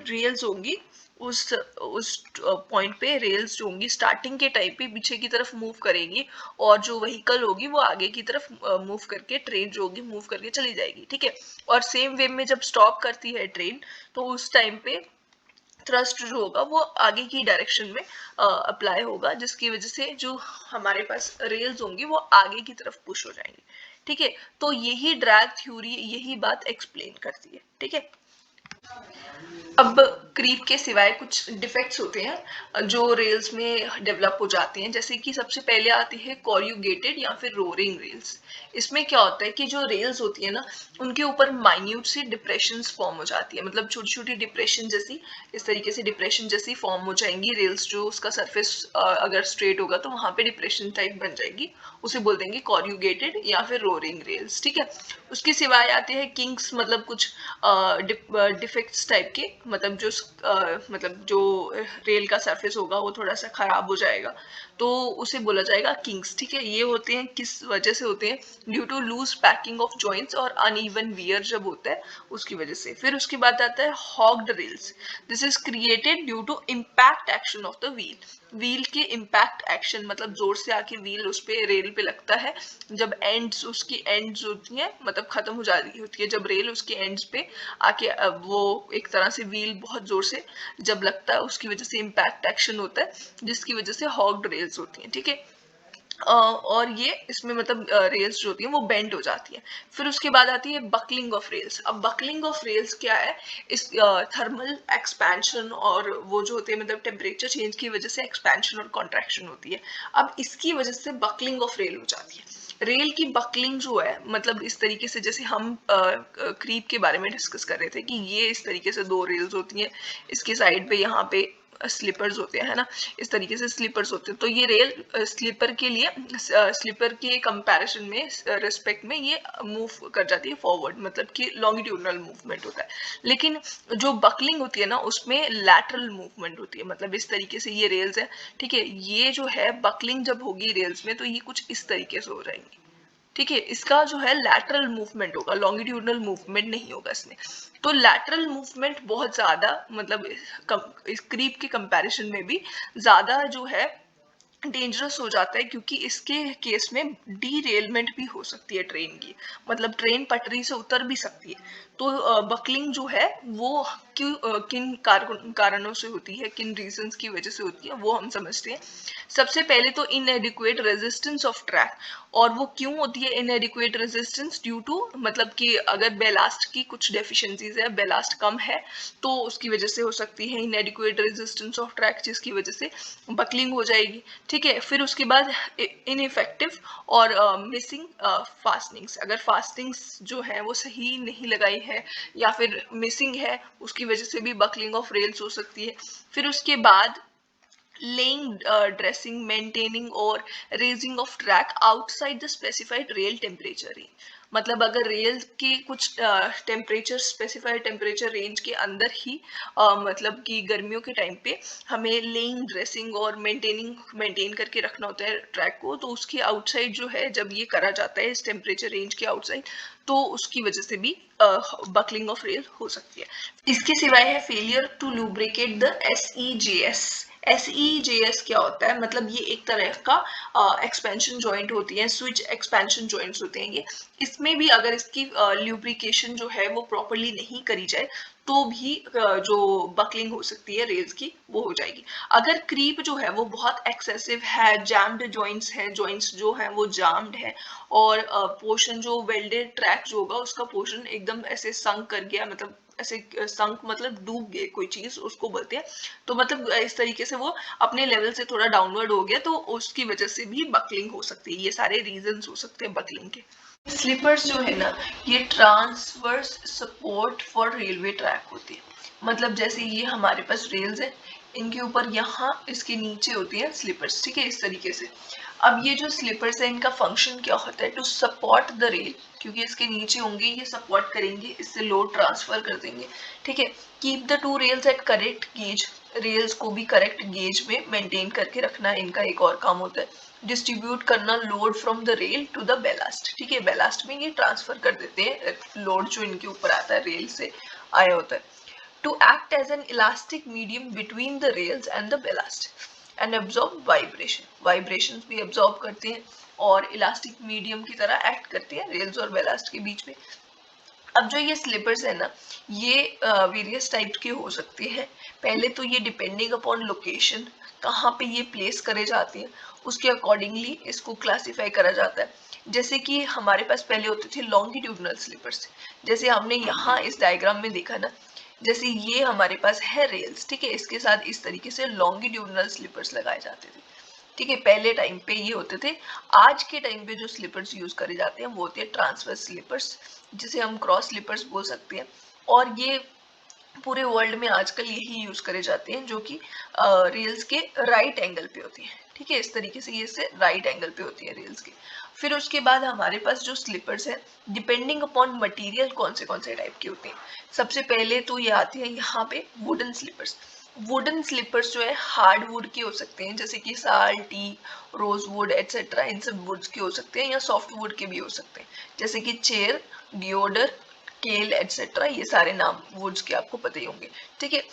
रेल्स होंगी उस पॉइंट पे रेल्स जो होंगी स्टार्टिंग के टाइम पे पीछे की तरफ मूव करेंगी, और जो व्हीकल होगी वो आगे की तरफ मूव करके, ट्रेन जो होगी मूव करके चली जाएगी, ठीक है। और सेम वे में जब स्टॉप करती है ट्रेन, तो उस टाइम पे थ्रस्ट जो होगा वो आगे की डायरेक्शन में अप्लाई होगा, जिसकी वजह से जो हमारे पास रेल्स होंगी वो आगे की तरफ पुश हो जाएंगी, ठीक है। तो यही ड्रैग थ्योरी यही बात एक्सप्लेन करती है, ठीक है। अब क्रीप के सिवाय कुछ डिफेक्ट्स होते हैं जो रेल्स में डेवलप हो जाते हैं, जैसे कि सबसे पहले आती है कोरियोगेटेड या फिर रोरिंग रेल्स। इसमें क्या होता है कि जो रेल्स होती है ना, उनके ऊपर माइन्यूट सी डिप्रेशंस फॉर्म हो जाती है, मतलब छोटी छोटी डिप्रेशन जैसी, इस तरीके से डिप्रेशन जैसी फॉर्म हो जाएंगी रेल्स, जो उसका सरफेस अगर स्ट्रेट होगा तो वहां पे डिप्रेशन टाइप बन जाएगी, उसे बोल देंगे कोरियोगेटेड या फिर रोरिंग रेल्स, ठीक है। उसके सिवाय आते हैं किंग्स, मतलब कुछ डिफेक्ट्स टाइप के, मतलब जो रेल का सरफेस होगा वो थोड़ा सा खराब हो जाएगा, तो उसे बोला जाएगा किंग्स, ठीक है। ये होते हैं किस वजह से होते हैं, due to loose packing of joints और अनइवन वियर जब होता है उसकी वजह से। फिर उसके बाद आता है hogged rails. This is created due to impact action of the wheel. Wheel के इम्पैक्ट एक्शन, मतलब जोर से आके व्हील उस पे रेल पे लगता है, जब एंड्स उसकी एंड्स होती है, मतलब खत्म हो जा रही होती है जब रेल, उसके एंड्स पे आके वो एक तरह से व्हील बहुत जोर से जब लगता है, उसकी वजह से इम्पैक्ट एक्शन होता है, जिसकी वजह से हॉग्ड रेल्स होती हैं, ठीक है। और ये इसमें मतलब रेल्स जो होती हैं वो बेंड हो जाती है। फिर उसके बाद आती है बकलिंग ऑफ रेल्स। अब बकलिंग ऑफ रेल्स क्या है, इस थर्मल एक्सपेंशन और वो जो होते हैं, मतलब टेम्परेचर चेंज की वजह से एक्सपेंशन और कॉन्ट्रैक्शन होती है। अब इसकी वजह से बकलिंग ऑफ रेल हो जाती है। रेल की बकलिंग जो है, मतलब इस तरीके से, जैसे हम क्रीप के बारे में डिस्कस कर रहे थे कि ये इस तरीके से दो रेल्स होती हैं, इसके साइड पे यहाँ पे स्लीपर्स होते हैं, है ना, इस तरीके से स्लीपर्स होते हैं। तो ये रेल स्लीपर के लिए, स्लीपर के कंपैरिजन में, रिस्पेक्ट में ये मूव कर जाती है फॉरवर्ड, मतलब कि लॉन्गिट्यूडनल मूवमेंट होता है। लेकिन जो बकलिंग होती है ना, उसमें लैटरल मूवमेंट होती है, मतलब इस तरीके से ये रेल्स है, ठीक है। ये जो है बकलिंग जब होगी रेल्स में, तो ये कुछ इस तरीके से हो जाएंगी, ठीक है। इसका जो है लैटरल मूवमेंट होगा, लॉन्गिट्यूडनल मूवमेंट नहीं होगा इसमें। तो लैटरल मूवमेंट बहुत ज्यादा, मतलब इस क्रीप के कंपैरिजन में भी ज्यादा जो है डेंजरस हो जाता है, क्योंकि इसके केस में डीरेलमेंट भी हो सकती है ट्रेन की, मतलब ट्रेन पटरी से उतर भी सकती है। तो बकलिंग जो है वो किन कारणों से होती है, किन रीजंस की वजह से होती है, वो हम समझते हैं। सबसे पहले तो इनएडिक्वेट रेजिस्टेंस ऑफ ट्रैक। और वो क्यों होती है इनएडिक्वेट रेजिस्टेंस, ड्यू टू, मतलब कि अगर बेलास्ट की कुछ डेफिशिएंसीज है, बेलास्ट कम है, तो उसकी वजह से हो सकती है इनएडिक्वेट रेजिस्टेंस ऑफ ट्रैक, जिसकी वजह से बकलिंग हो जाएगी, ठीक है। फिर उसके बाद इनइफेक्टिव और मिसिंग फास्टनिंग्स, अगर फास्टिंग्स जो है वो सही नहीं लगाई है या फिर मिसिंग है, उसकी वजह से भी बकलिंग ऑफ रेल्स हो सकती है। फिर उसके बाद laying, dressing, maintaining और raising of track outside the specified rail temperature range। मतलब अगर रेल के कुछ टेम्परेचर, स्पेसिफाइड टेम्परेचर रेंज के अंदर ही मतलब कि गर्मियों के टाइम पे हमें लेइंग, ड्रेसिंग और मेंटेन करके रखना होता है ट्रैक को, तो उसके आउटसाइड जो है जब ये करा जाता है इस टेम्परेचर रेंज के आउटसाइड, तो उसकी वजह से भी बकलिंग ऑफ रेल हो सकती है। इसके सिवाय है failure to lubricate the SEJS। SEJS क्या होता है, मतलब ये एक तरह का एक्सपेंशन जॉइंट होती है, स्विच एक्सपेंशन जॉइंट्स होते हैं ये। इसमें भी अगर इसकी ल्यूब्रिकेशन जो है वो प्रॉपरली नहीं करी जाए, तो भी जो बकलिंग हो सकती है रेल्स की वो हो जाएगी। अगर क्रीप जो है वो बहुत एक्सेसिव है, जैम्ड जॉइंट्स हैं, जॉइंट्स जो हैं वो जाम्ड है, और पोर्शन जो वेल्डेड ट्रैक जो होगा उसका पोर्शन एकदम ऐसे संक कर गया, मतलब ऐसे संक मतलब डूब गए कोई चीज, उसको बोलते हैं। तो मतलब इस तरीके से वो अपने लेवल से थोड़ा डाउनवर्ड हो गया, तो उसकी वजह से भी बकलिंग हो सकती है। ये सारे रीजंस हो सकते हैं बकलिंग के। स्लीपर्स जो है ना, ये transverse support for railway track होती है, मतलब जैसे ये हमारे पास रेल्स है, इनके ऊपर यहाँ इसके नीचे होती है स्लीपर्स, ठीक है, इस तरीके से। अब ये जो स्लीपर्स है इनका फंक्शन क्या होता है, टू सपोर्ट द रेल, क्योंकि इसके नीचे होंगे, ये सपोर्ट करेंगे, इससे लोड ट्रांसफर कर देंगे, ठीक है। Keep the two rails at correct gauge, rails को भी करेक्ट गेज में मेंटेन करके रखना इनका एक और काम होता है। डिस्ट्रीब्यूट करना load from the rail to the ballast, ठीक है, बेलास्ट में ये ट्रांसफर कर देते हैं लोड जो इनके ऊपर आता है रेल से आया होता है। to act as an elastic medium between the rails and the ballast and absorb vibration. Vibrations भी absorb करते हैं और elastic medium की तरह act करते हैं rails और ballast के बीच में. अब जो ये स्लीपर्स है ना, ये वेरियस टाइप के हो सकते हैं. पहले तो ये डिपेंडिंग अपॉन लोकेशन, कहाँ पे ये प्लेस करे जाते हैं, उसके अकॉर्डिंगली इसको क्लासिफाई करा जाता है. जैसे कि हमारे पास पहले होते थे लॉन्गिट्यूडनल स्लीपर्स, जैसे हमने यहाँ इस डायग्राम में देखा ना, जैसे ये हमारे पास है रेल्स, ठीक है, इसके साथ इस तरीके से लॉन्गिट्यूडनल स्लीपर्स लगाए जाते थे. ठीक है, पहले टाइम पे ये होते थे. आज के टाइम पे जो स्लीपर्स यूज करे जाते हैं वो होते हैं ट्रांसवर्स स्लीपर्स, जिसे हम क्रॉस स्लीपर्स बोल सकते हैं. और ये पूरे वर्ल्ड में आजकल यही यूज करे जाते हैं, जो कि रेल्स के राइट एंगल पे होती है. ठीक है, इस तरीके से ये से राइट एंगल पे होती है रेल्स के. फिर उसके बाद हमारे पास जो स्लीपर्स है, डिपेंडिंग अपॉन मटेरियल कौन से टाइप के होते हैं. सबसे पहले तो ये आते हैं यहाँ पे वुडन स्लीपर्स. वुडन स्लीपर्स जो है हार्ड वुड के हो सकते हैं, जैसे कि साल, टी, रोज वुड एटसेट्रा, इन सब वुड्स के हो सकते हैं, या सॉफ्ट वुड के भी हो सकते हैं, जैसे कि चेयर, डिओडर, केल एटसेट्रा. ये सारे नाम वुड्स के आपको पता ही होंगे. ठीक है,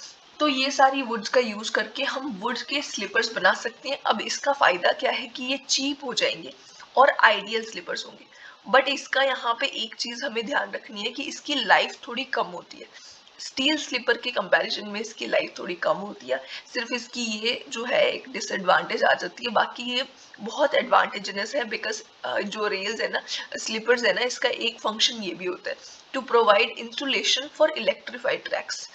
तो ये सारी वुड्स का यूज करके हम वुड के स्लीपर्स बना सकते हैं. अब इसका फायदा क्या है कि ये चीप हो जाएंगे और आइडियल स्लीपर्स होंगे. बट इसका यहाँ पे एक चीज हमें ध्यान रखनी है कि इसकी लाइफ थोड़ी कम होती है. स्टील स्लीपर के कंपैरिजन में इसकी लाइफ थोड़ी कम होती है. सिर्फ इसकी ये जो है एक डिसएडवांटेज आ जाती है, बाकी ये बहुत एडवांटेजेस है. बिकॉज जो रेल्स है ना, स्लीपर्स है ना, इसका एक फंक्शन ये भी होता है to provide insulation for electrified tracks.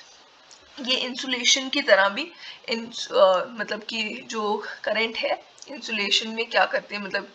ये इंसुलेशन की तरह भी मतलब कि जो करंट है, इंसुलेशन में क्या करते हैं, मतलब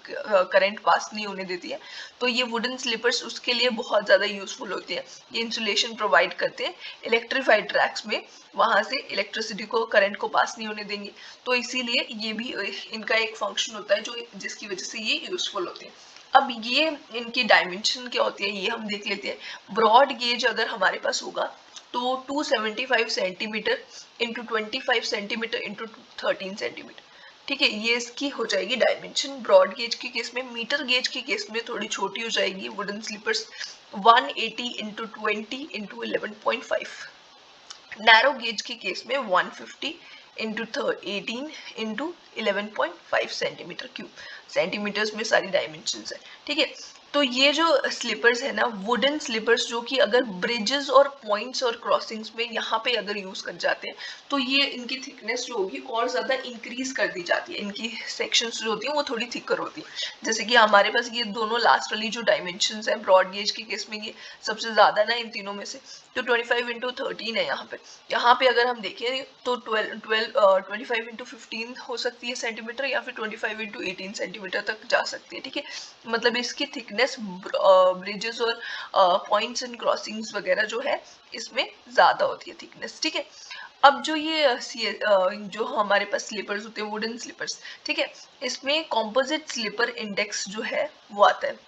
करंट पास नहीं होने देती है. तो ये वुडन स्लीपर्स उसके लिए बहुत ज़्यादा यूजफुल होती है. ये इंसुलेशन प्रोवाइड करते हैं इलेक्ट्रिफाइड ट्रैक्स में, वहाँ से इलेक्ट्रिसिटी को, करंट को पास नहीं होने देंगे. तो इसीलिए ये भी इनका एक फंक्शन होता है, जो जिसकी वजह से ये यूजफुल होते हैं. अब ये इनकी डायमेंशन क्या होती है ये हम देख लेते हैं. ब्रॉड गेज अगर हमारे पास होगा तो 275 centimetre into 25 centimetre into 13 centimetre. ठीक है, ये इसकी हो जाएगी डायमेंशन. ब्रॉड गेज के केस में, मीटर गेज के केस में थोड़ी छोटी हो जाएगी wooden sleepers, 180 into 20 into 11.5. Narrow gauge के केस में 150 into 18 into 11.5 centimetre cube. Centimetres में सारी डायमेंशंस है. ठीक है, तो ये जो स्लीपर्स है ना, वुडन स्लीपर्स, जो कि अगर ब्रिजेस और पॉइंट्स और क्रॉसिंग्स में यहाँ पे अगर यूज कर जाते हैं तो ये इनकी थिकनेस जो होगी और ज्यादा इंक्रीज कर दी जाती है. इनकी सेक्शंस जो होती हैं वो थोड़ी थिकर होती है. जैसे कि हमारे पास ये दोनों लास्ट वाली जो डायमेंशंस है, ब्रॉड गेज के केस में ये सबसे ज्यादा ना इन तीनों में से, तो 25 इंटू 13 है यहाँ पे. यहाँ पे अगर हम देखें तो 25 इंटू 15 हो सकती है सेंटीमीटर, या फिर 25 इंटू 18 सेंटीमीटर तक जा सकती है. ठीक है, मतलब इसकी थिकनेस ब्रिजेस और पॉइंट्स एंड क्रॉसिंग्स वगैरह जो है इसमें ज्यादा होती है थिकनेस. ठीक है, अब जो ये जो हमारे पास स्लीपर्स होते हैं वुडन स्लीपर्स, ठीक है, इसमें कॉम्पोजिट स्लीपर इंडेक्स जो है वो आता है.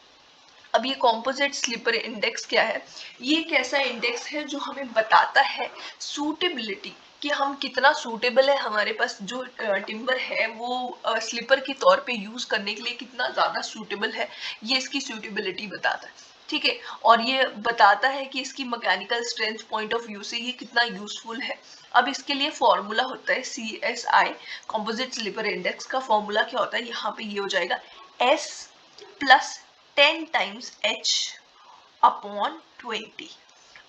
अब ये कॉम्पोजिट स्लीपर इंडेक्स क्या है? ये एक ऐसा इंडेक्स है जो हमें बताता है सूटेबिलिटी, कि हम कितना सूटेबल है, हमारे पास जो टिम्बर है वो स्लीपर के तौर पे यूज करने के लिए कितना ज्यादा सूटेबल है, ये इसकी सूटेबिलिटी बताता है. ठीक है, और ये बताता है कि इसकी mechanical strength point of view से ये कितना यूजफुल है. अब इसके लिए फॉर्मूला होता है CSI, कॉम्पोजिट स्लीपर इंडेक्स का फॉर्मूला क्या होता है, यहाँ पे ये हो जाएगा S plus 10 times H upon 20.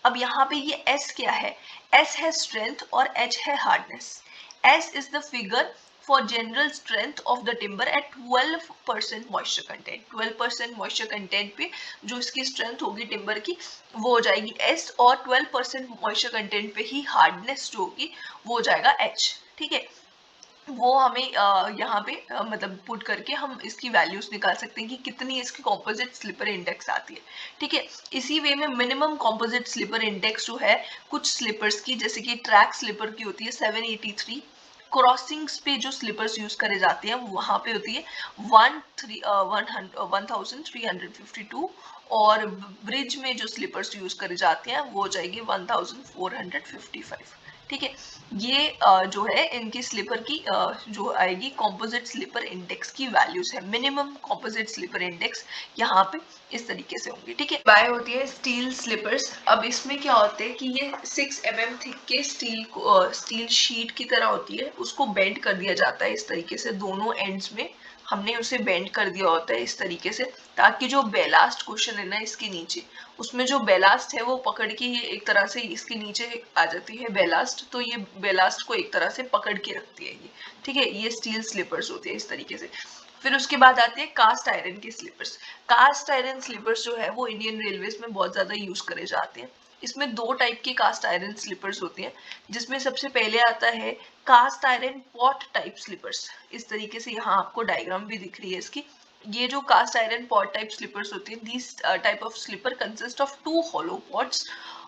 अब यहाँ पे ये S क्या है? S है स्ट्रेंथ और H है hardness. S is the figure for general strength of the timber at 12% moisture content. 12% moisture content पे जो इसकी स्ट्रेंथ होगी टिम्बर की वो हो जाएगी S, और 12% मॉइस्चर कंटेंट पे ही हार्डनेस जो होगी वो हो जाएगा H. ठीक है, वो हमें यहाँ पे मतलब पुट करके हम इसकी वैल्यूज निकाल सकते हैं कि कितनी इसकी कॉम्पोजिट स्लीपर इंडेक्स आती है. ठीक है, इसी वे में मिनिमम कॉम्पोजिट स्लीपर इंडेक्स जो है कुछ स्लीपर्स की, जैसे कि ट्रैक स्लीपर की होती है 783. क्रॉसिंग्स पे जो स्लीपर्स यूज करे जाते हैं वहां पे होती है 1352, और ब्रिज में जो स्लीपर्स यूज करे जाते हैं वो हो जाएगी 1455. ठीक है। ये जो है इनकी स्लीपर की जो आएगी कॉम्पोजिट स्लीपर इंडेक्स की वैल्यूज है, मिनिमम कॉम्पोजिट स्लीपर इंडेक्स यहाँ पे इस तरीके से होंगे, ठीक है। बाय होती है स्टील स्लीपर्स। अब इसमें क्या होता है कि ये 6 mm थिक के स्टील शीट की तरह होती है, उसको बेंड कर दिया जाता है इस तरीके से, दोनों एंड्स में हमने उसे बेंड कर दिया होता है इस तरीके से, ताकि जो बेलास्ट क्वेश्चन है ना इसके नीचे, उसमें जो बेलास्ट है वो पकड़ के ये एक तरह से इसके नीचे आ जाती है बेलास्ट, तो ये बेलास्ट को एक तरह से पकड़ के रखती है ये, ठीक है। ये स्टील स्लीपर्स होती है इस तरीके से। फिर उसके बाद आते हैं कास्ट आयरन के स्लीपर्स। कास्ट आयरन स्लीपर्स जो है वो इंडियन रेलवेज में बहुत ज्यादा यूज करे जाते हैं। इसमें दो टाइप के कास्ट आयरन स्लीपर्स होते हैं, जिसमें सबसे पहले आता है cast iron pot type sleepers. इस तरीके से यहाँ आपको डायग्राम भी दिख रही है इसकी। ये जो cast iron pot type sleepers होती है, this type of sleeper consist of 2 hollow pots,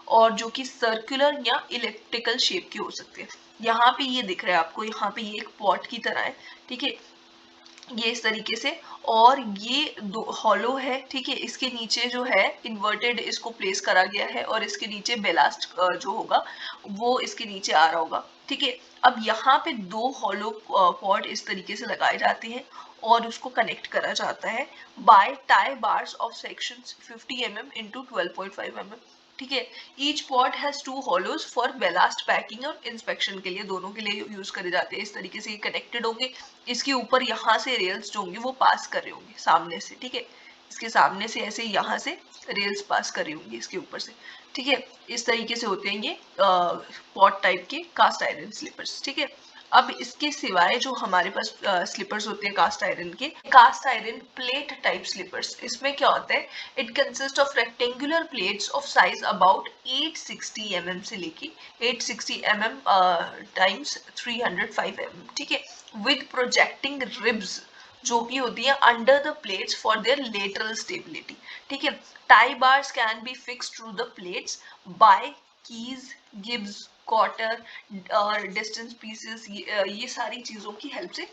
और जो कि सर्कुलर या इलेप्टिकल शेप की हो सकते हैं। यहाँ पे ये दिख रहा है आपको, यहाँ पे ये एक पॉट की तरह है, ठीक है, ये इस तरीके से, और ये दो हॉलो है, ठीक है। इसके नीचे जो है इन्वर्टेड इसको प्लेस करा गया है, और इसके नीचे बेलास्ट जो होगा वो इसके नीचे आ रहा होगा, ठीक है। अब यहाँ पे दो हॉलो पॉड इस तरीके से लगाए जाते हैं और उसको कनेक्ट करा जाता है by tie bars of sections 50 mm into 12.5 mm, ठीक है। Each pot has 2 hollows for ballast packing और इंस्पेक्शन के लिए, दोनों के लिए यूज करे जाते हैं। इस तरीके से ये कनेक्टेड होंगे, इसके ऊपर यहाँ से रेल्स जो होंगे वो पास कर रहे होंगे सामने से, ठीक है। इसके सामने से ऐसे यहाँ से रेल्स पास कर रही होंगी इसके ऊपर से, ठीक है। इस तरीके से होते हैं ये पॉट टाइप के कास्ट आयरन स्लीपर्स, ठीक है। अब इसके सिवाय जो हमारे पास स्लीपर्स होते हैं कास्ट आयरन के, cast iron plate type sleepers, इसमें क्या होता है, it consist of rectangular plates of size about 860 mm से लेके 860 mm टाइम्स 305 mm, ठीक है, विद प्रोजेक्टिंग रिब्स जो कि होती है under the plates for their lateral stability, ठीक है। Tie bars can be fixed through the plates by keys, gibs, quarter और डिस्टेंस पीसेस, ये सारी चीजों की हेल्प से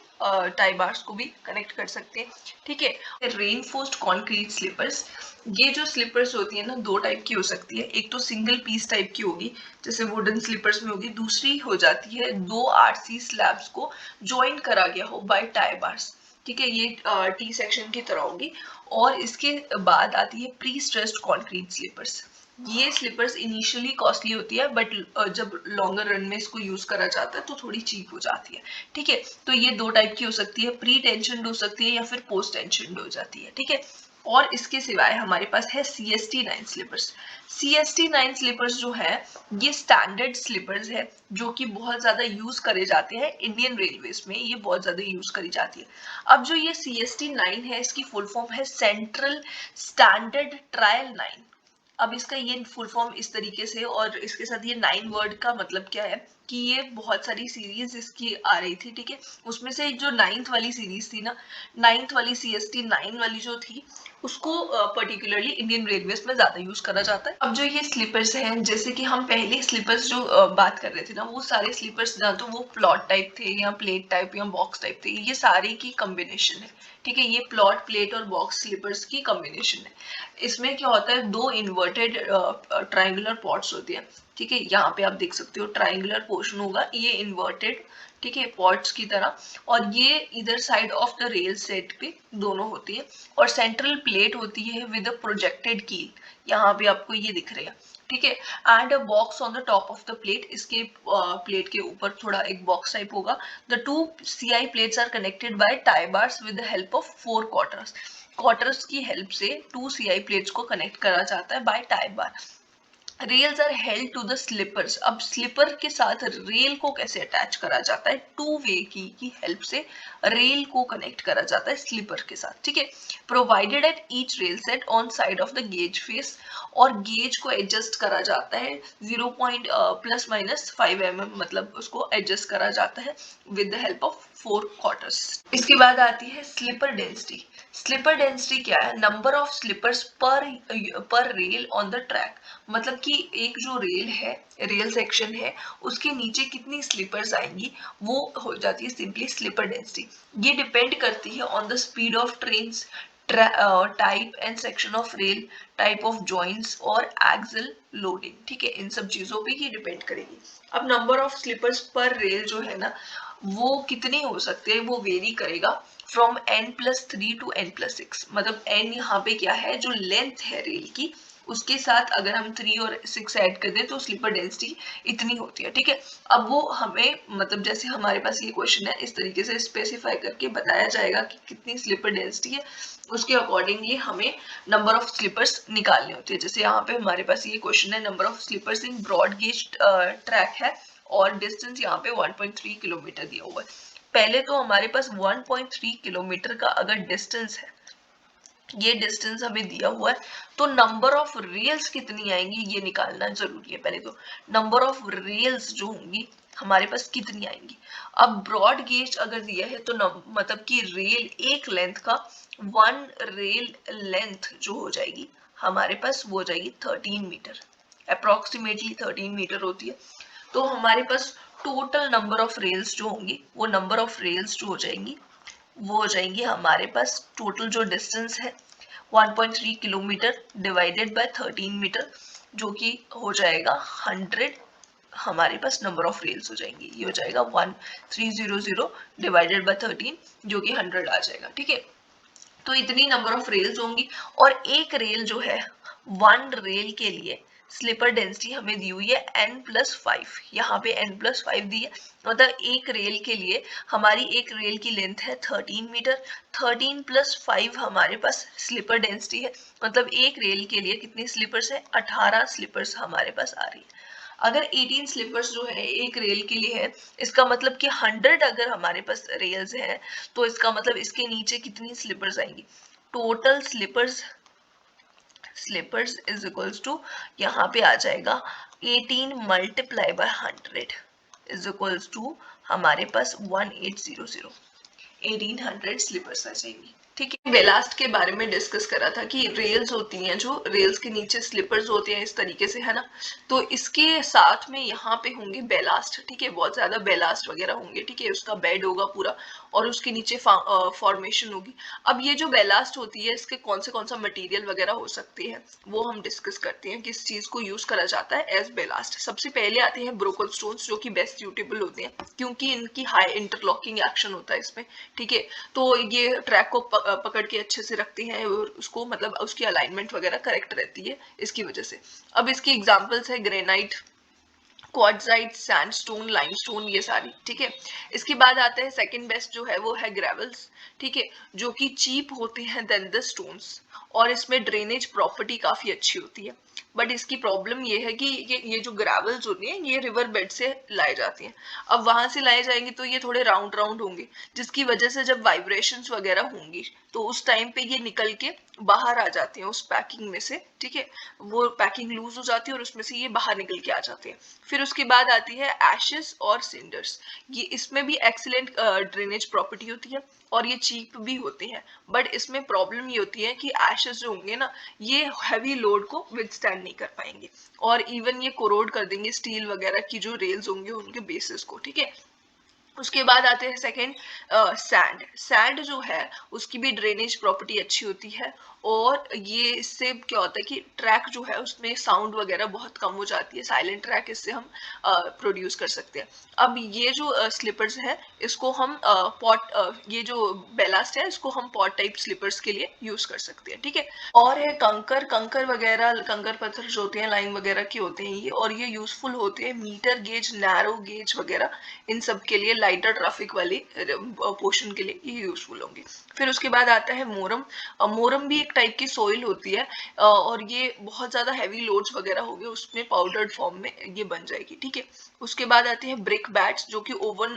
टाई बार्स को भी कनेक्ट कर सकते हैं, ठीक है। रेनफोर्स्ड कंक्रीट स्लीपर्स, ये जो स्लीपर्स होती है ना दो टाइप की हो सकती है, एक तो सिंगल पीस टाइप की होगी जैसे वुडन स्लीपर्स में होगी, दूसरी हो जाती है 2 आरसी स्लैब्स को ज्वाइन करा गया हो बाय टाई बार्स, ठीक है। ये टी सेक्शन की तरह होगी। और इसके बाद आती है प्री स्ट्रेस्ड कंक्रीट स्लीपर्स। ये स्लीपर्स इनिशियली कॉस्टली होती है, बट जब लॉन्गर रन में इसको यूज करा जाता है तो थोड़ी चीप हो जाती है, ठीक है। तो ये दो टाइप की हो सकती है, प्री टेंशनड हो सकती है या फिर पोस्ट टेंशनड हो जाती है, ठीक है। और इसके सिवाय हमारे पास है CST9 स्लीपर्स। CST9 स्लीपर्स जो है ये स्टैंडर्ड स्लीपर्स है जो कि बहुत ज्यादा यूज करे जाते हैं इंडियन रेलवेज में, ये बहुत ज्यादा यूज करी जाती है। अब जो ये CST9 है इसकी फुल फॉर्म है सेंट्रल स्टैंडर्ड ट्रायल 9। अब इसका ये फुल फॉर्म इस तरीके से, और इसके साथ ये 9 वर्ड का मतलब क्या है कि ये बहुत सारी सीरीज इसकी आ रही थी, ठीक है। उसमें से जो 9th वाली सीरीज थी ना, 9th वाली CST9 वाली जो थी उसको पर्टिकुलरली इंडियन रेलवेज में ज्यादा यूज करा जाता है। अब जो ये स्लीपर्स हैं, जैसे कि हम पहले स्लीपर्स जो बात कर रहे थे ना, वो सारे स्लीपर्स ना तो वो प्लॉट टाइप थे या प्लेट टाइप या बॉक्स टाइप थे, ये सारे की कॉम्बिनेशन है, ठीक है। ये प्लॉट, प्लेट और बॉक्स स्लीपर्स की कॉम्बिनेशन है। इसमें क्या होता है, दो इन्वर्टेड ट्राइंगुलर पॉट्स होती है, ठीक है। यहाँ पे आप देख सकते हो ट्राइंगुलर पोर्शन होगा, ये इन्वर्टेड, ठीक है, पॉट्स की तरह, और ये इधर side of the rail set पे दोनों होती है। और सेंट्रल प्लेट होती है विद अ प्रोजेक्टेड कील, यहाँ पे आपको ये दिख रहा है, ठीक है। And a box on the top of the plate, इसके प्लेट के ऊपर थोड़ा एक बॉक्स टाइप होगा। The 2 CI plates are connected by tie bars with the help of 4 quarters. Quarters की हेल्प से 2 CI प्लेट्स को कनेक्ट करा जाता है by tie bar. Rails are held to the sleepers. अब स्लीपर के साथ रेल को कैसे अटैच करा जाता है, 2 वे की हेल्प से रेल को कनेक्ट करा जाता है स्लीपर के साथ, ठीक है। Provided at each rail set on side of the gauge face, और गेज को एडजस्ट करा जाता है 0. ±5 mm, मतलब उसको एडजस्ट करा जाता है with the help of 4 quarters. इसके बाद आती है स्लीपर डेंसिटी। स्लीपर डेंसिटी क्या है, नंबर ऑफ स्लीपर्स पर रेल ऑन द ट्रैक, मतलब कि एक जो रेल है, रेल सेक्शन है, उसके नीचे कितनी स्लीपर्स आएंगी वो हो जाती है सिंपली स्लीपर डेंसिटी। ये डिपेंड करती है on the speed of trains, type and section of rail, type of joints और एक्सल लोडिंग, ठीक है, इन सब चीजों पे ये डिपेंड करेगी। अब नंबर ऑफ स्लीपर्स पर रेल जो है ना वो कितने हो सकते हैं वो वेरी करेगा फ्रॉम n+3 टू n+6। मतलब n यहाँ पे क्या है, जो लेंथ है रेल की उसके साथ अगर हम 3 और 6 ऐड कर दें तो स्लीपर डेंसिटी इतनी होती है, ठीक है। अब वो हमें मतलब जैसे हमारे पास ये क्वेश्चन है इस तरीके से स्पेसिफाई करके बताया जाएगा कि कितनी स्लीपर डेंसिटी है, उसके अकॉर्डिंगली हमें नंबर ऑफ स्लीपर्स निकालनी होती है। जैसे यहाँ पे हमारे पास ये क्वेश्चन है, number of sleepers in broad gauge track है और डिस्टेंस यहाँ पे 1.3 किलोमीटर दिया हुआ है। पहले तो हमारे पास 1.3 किलोमीटर का अगर डिस्टेंस है, ये डिस्टेंस हमें दिया हुआ है, तो नंबर ऑफ रेल्स कितनी आएंगी ये निकालना जरूरी है। पहले तो नंबर ऑफ रेल्स जो होंगी हमारे पास कितनी आएंगी। अब ब्रॉड गेज अगर दिया है तो मतलब कि रेल एक लेंथ का 1 रेल लेंथ जो हो जाएगी हमारे पास वो हो जाएगी 13 मीटर, अप्रोक्सीमेटली 13 मीटर होती है। तो हमारे पास टोटल नंबर ऑफ रेल्स जो होंगी वो नंबर ऑफ रेल्स जो हो जाएंगी वो हो जाएंगे हमारे पास टोटल जो डिस्टेंस है 1.3 किलोमीटर डिवाइडेड बाय 13 मीटर जो कि हो जाएगा 100। हमारे पास नंबर ऑफ रेल्स हो जाएंगी, ये हो जाएगा 1300 डिवाइडेड बाय 13 जो कि 100 आ जाएगा, ठीक है। तो इतनी नंबर ऑफ रेल्स होंगी और एक रेल जो है 1 रेल के लिए स्लीपर डेंसिटी हमें दी हुई है n+5, यहाँ पे n+5 दी है। मतलब एक रेल के लिए हमारी एक रेल की लेंथ है 13 मीटर, 13+5 हमारे पास स्लीपर डेंसिटी है। मतलब एक रेल के लिए कितनी स्लीपर्स है, 18 स्लीपर्स हमारे पास आ रही है। अगर 18 स्लीपर्स जो है एक रेल के लिए है, इसका मतलब कि 100 अगर हमारे पास रेल्स है तो इसका मतलब इसके नीचे कितनी स्लीपर्स आएंगी। Total sleepers is equals to यहाँ पे आ जाएगा 18 multiply by 100 is equals to हमारे पास 1800, 1800 स्लीपर्स आ जाएंगी, ठीक है। बेलास्ट के बारे में डिस्कस करा था कि रेल्स होती हैं, जो रेल्स के नीचे स्लीपर्स होती हैं इस तरीके से, है ना। तो इसके साथ में यहाँ पे होंगे बेलास्ट, ठीक है, बहुत ज्यादा बेलास्ट वगैरह होंगे, ठीक है, उसका बेड होगा पूरा और उसके नीचे फॉर्मेशन होगी। अब ये जो बेलास्ट होती है इसके कौन सा मटेरियल वगैरह हो सकती है वो हम डिस्कस करते हैं, किस चीज को यूज करा जाता है एज बेलास्ट। सबसे पहले आते हैं ब्रोकन स्टोन्स जो कि बेस्ट सूटेबल होते हैं क्योंकि इनकी हाई इंटरलॉकिंग एक्शन होता है इसमें, ठीक है। तो ये ट्रैक को पकड़ के अच्छे से रखते हैं और उसको मतलब उसकी अलाइनमेंट वगैरह करेक्ट रहती है इसकी वजह से। अब इसकी एग्जांपल्स है ग्रेनाइट, क्वार्ट्जाइट, सैंडस्टोन, लाइमस्टोन, ये सारी, ठीक है। इसके बाद आता है सेकंड बेस्ट जो है वो है ग्रेवल्स, ठीक है, जो कि चीप होते हैं देन द स्टोन्स और इसमें ड्रेनेज प्रॉपर्टी काफी अच्छी होती है। बट इसकी प्रॉब्लम ये है कि ये जो ग्रेवल्स होती हैं ये रिवर बेड से लाए जाती हैं। अब वहां से लाए जाएंगे तो ये थोड़े राउंड राउंड होंगे जिसकी वजह से जब वाइब्रेशंस वगैरह होंगी तो उस टाइम पे ये निकल के बाहर आ जाते हैं उस पैकिंग में से, ठीक है। वो पैकिंग लूज हो जाती है और उसमें से ये बाहर निकल के आ जाते हैं। फिर उसके बाद आती है एशेस और सिंडर्स, ये इसमें भी एक्सीलेंट ड्रेनेज प्रॉपर्टी होती है और ये चीप भी होते हैं। बट इसमें प्रॉब्लम ये होती है कि एशेस जो होंगे ना ये हैवी लोड को विथस्टैंड नहीं कर पाएंगे और इवन ये कोरोड कर देंगे स्टील वगैरह की जो रेल्स होंगे उनके बेसिस को, ठीक है। उसके बाद आते हैं सेकंड सैंड। सैंड जो है उसकी भी ड्रेनेज प्रॉपर्टी अच्छी होती है और ये इससे क्या होता है कि ट्रैक जो है उसमें साउंड वगैरह बहुत कम हो जाती है, साइलेंट ट्रैक इससे हम प्रोड्यूस कर सकते हैं। अब ये जो स्लीपर्स है इसको हम ये जो बेलास्ट है इसको हम पॉट टाइप स्लीपर्स के लिए यूज कर सकते हैं, ठीक है। और है कंकर वगैरह, कंकर पत्थर जो होते हैं लाइन वगैरह के होते हैं ये, और ये यूजफुल होते हैं मीटर गेज, नैरो गेज वगैरह, इन सब के लिए लाइटर ट्रैफिक वाले पोर्शन के लिए ये यूजफुल होंगे। फिर उसके बाद आता है मोरम। मोरम भी एक टाइप की सोइल होती है और ये बहुत ज्यादा हैवी लोड्स वगैरह हो गए उसमें पाउडर्ड फॉर्म में ये बन जाएगी, ठीक है। उसके बाद आते हैं ब्रिक बैट्स जो कि ओवर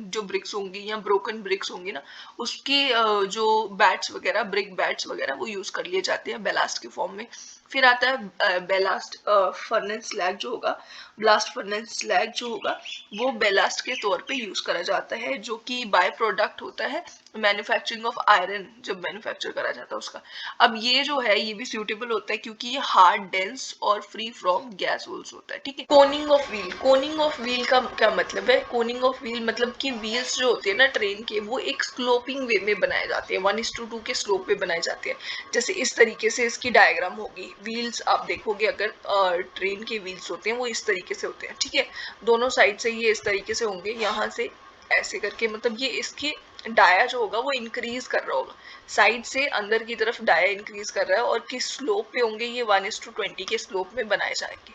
जो ब्रिक्स होंगी या ब्रोकन ब्रिक्स होंगी ना उसके जो बैट्स वगैरह, ब्रिक बैट्स वगैरह वो यूज कर लिए जाते हैं बेलास्ट के फॉर्म में। फिर आता है बेलास्ट फर्नेस स्लैग जो होगा, ब्लास्ट फर्नेस स्लैग जो होगा वो बेलास्ट के तौर पे यूज करा जाता है जो कि बाय प्रोडक्ट होता है मैन्युफैक्चरिंग ऑफ आयरन जब मैन्युफैक्चर करा जाता है उसका। अब ये जो है ये भी सूटेबल होता है क्योंकि ये हार्ड, डेंस और फ्री फ्रॉम गैस होल्स होता है, ठीक है। Koenig of wheel, Koenig of wheel का क्या मतलब है? कोनिंग ऑफ व्हील मतलब कि व्हील्स जो होते हैं ना ट्रेन के, वो एक स्लोपिंग वे में बनाए जाते हैं, 1:2 के स्लोप पे बनाए जाते हैं। जैसे इस तरीके से इसकी डायग्राम होगी। व्हील्स आप देखोगे अगर ट्रेन के व्हील्स होते हैं वो इस तरीके से होते हैं, ठीक है। दोनों साइड से ये इस तरीके से होंगे, यहाँ से ऐसे करके, मतलब ये इसके डाया जो होगा वो इंक्रीज कर रहा होगा, साइड से अंदर की तरफ डाया इंक्रीज कर रहा है, और किस स्लोप पे होंगे? ये 1:20 के स्लोप में बनाए जाएंगे,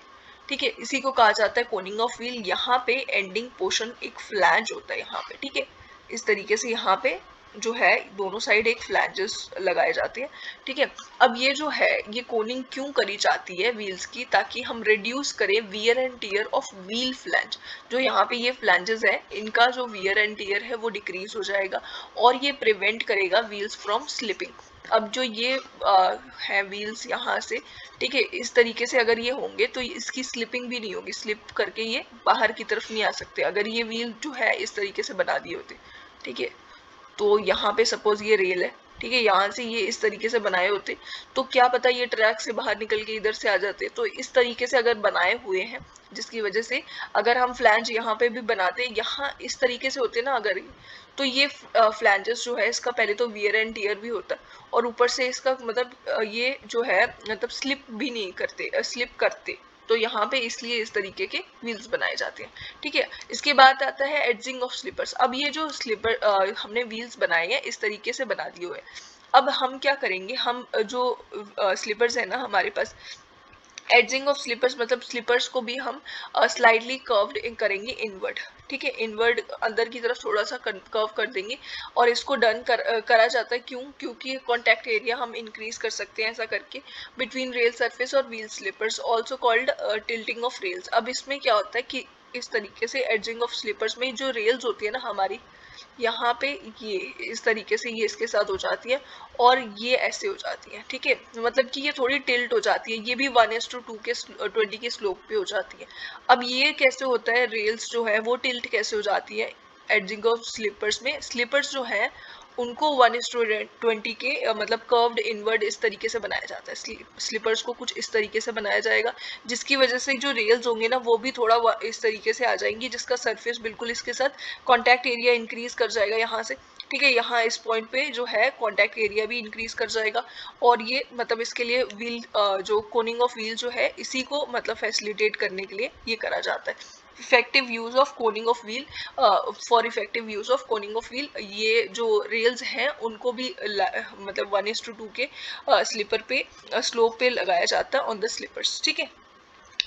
ठीक है। इसी को कहा जाता है कोनिंग ऑफ व्हील। यहाँ पे एंडिंग पोर्शन एक फ्लैंज होता है यहाँ पे, ठीक है। इस तरीके से यहाँ पे जो है दोनों साइड एक फ्लैंजेस लगाए जाते हैं, ठीक है। अब ये जो है ये कोनिंग क्यों करी जाती है व्हील्स की? ताकि हम रिड्यूस करें wear and tear of wheel flange. जो यहाँ पे ये फ्लैंजेस है इनका जो वियर एंड टीयर है वो डिक्रीज हो जाएगा, और ये प्रिवेंट करेगा व्हील्स फ्रॉम स्लिपिंग। अब जो ये है व्हील्स यहाँ से, ठीक है, इस तरीके से अगर ये होंगे तो इसकी स्लिपिंग भी नहीं होगी, स्लिप करके ये बाहर की तरफ नहीं आ सकते अगर ये व्हील जो है इस तरीके से बना दिए होते, ठीक है। तो यहाँ पे सपोज ये रेल है, ठीक है, यहाँ से ये इस तरीके से बनाए होते तो क्या पता ये ट्रैक से बाहर निकल के इधर से आ जाते। तो इस तरीके से अगर बनाए हुए हैं जिसकी वजह से अगर हम फ्लैंज यहाँ पे भी बनाते, यहाँ इस तरीके से होते ना अगर, तो ये फ्लैंजेस जो है इसका पहले तो वियर एंड टियर भी होता और ऊपर से इसका मतलब ये जो है मतलब स्लिप भी नहीं करते, स्लिप करते। तो यहाँ पे इसलिए इस तरीके के व्हील्स बनाए जाते हैं, ठीक है। इसके बाद आता है एडजिंग ऑफ स्लीपर्स। अब ये जो स्लीपर हमने व्हील्स बनाए हैं इस तरीके से बना दिए हुए, अब हम क्या करेंगे? हम जो स्लीपर्स है ना हमारे पास, एडजिंग ऑफ स्लीपर्स मतलब स्लीपर्स को भी हम स्लाइडली कर्व्ड करेंगे इनवर्ड, ठीक है। इनवर्ड अंदर की तरफ थोड़ा सा कर्व कर देंगे, और इसको करा जाता है क्यों? क्योंकि कॉन्टैक्ट एरिया हम इंक्रीज कर सकते हैं ऐसा करके बिटवीन रेल सरफेस और wheel sleepers, also called tilting of rails. अब इसमें क्या होता है कि इस तरीके से एडजिंग ऑफ स्लीपर्स में जो रेल्स होती है ना हमारी, यहाँ पे ये इस तरीके से ये इसके साथ हो जाती है और ये ऐसे हो जाती है, ठीक है। मतलब कि ये थोड़ी टिल्ट हो जाती है, ये भी 1:2 के 20 के स्लोप पे हो जाती है। अब ये कैसे होता है? रेल्स जो है वो टिल्ट कैसे हो जाती है एडजिंग ऑफ स्लीपर्स में? स्लीपर्स जो है उनको 1:20 के मतलब कर्व्ड इनवर्ड इस तरीके से बनाया जाता है। स्लीपर्स को कुछ इस तरीके से बनाया जाएगा जिसकी वजह से जो रेल्स होंगे ना वो भी थोड़ा इस तरीके से आ जाएंगी, जिसका सरफेस बिल्कुल इसके साथ कॉन्टैक्ट एरिया इंक्रीज कर जाएगा यहाँ से, ठीक है। यहाँ इस पॉइंट पे जो है कॉन्टैक्ट एरिया भी इंक्रीज कर जाएगा, और ये मतलब इसके लिए व्हील जो कोनिंग ऑफ व्हील जो है इसी को मतलब फैसिलिटेट करने के लिए ये करा जाता है। Effective use of Koenig of wheel, for effective use of Koenig of wheel, ये जो रेल्स हैं उनको भी मतलब 1:2 के स्लीपर पे स्लोप पे लगाया जाता है ऑन द स्लीपर्स, ठीक है।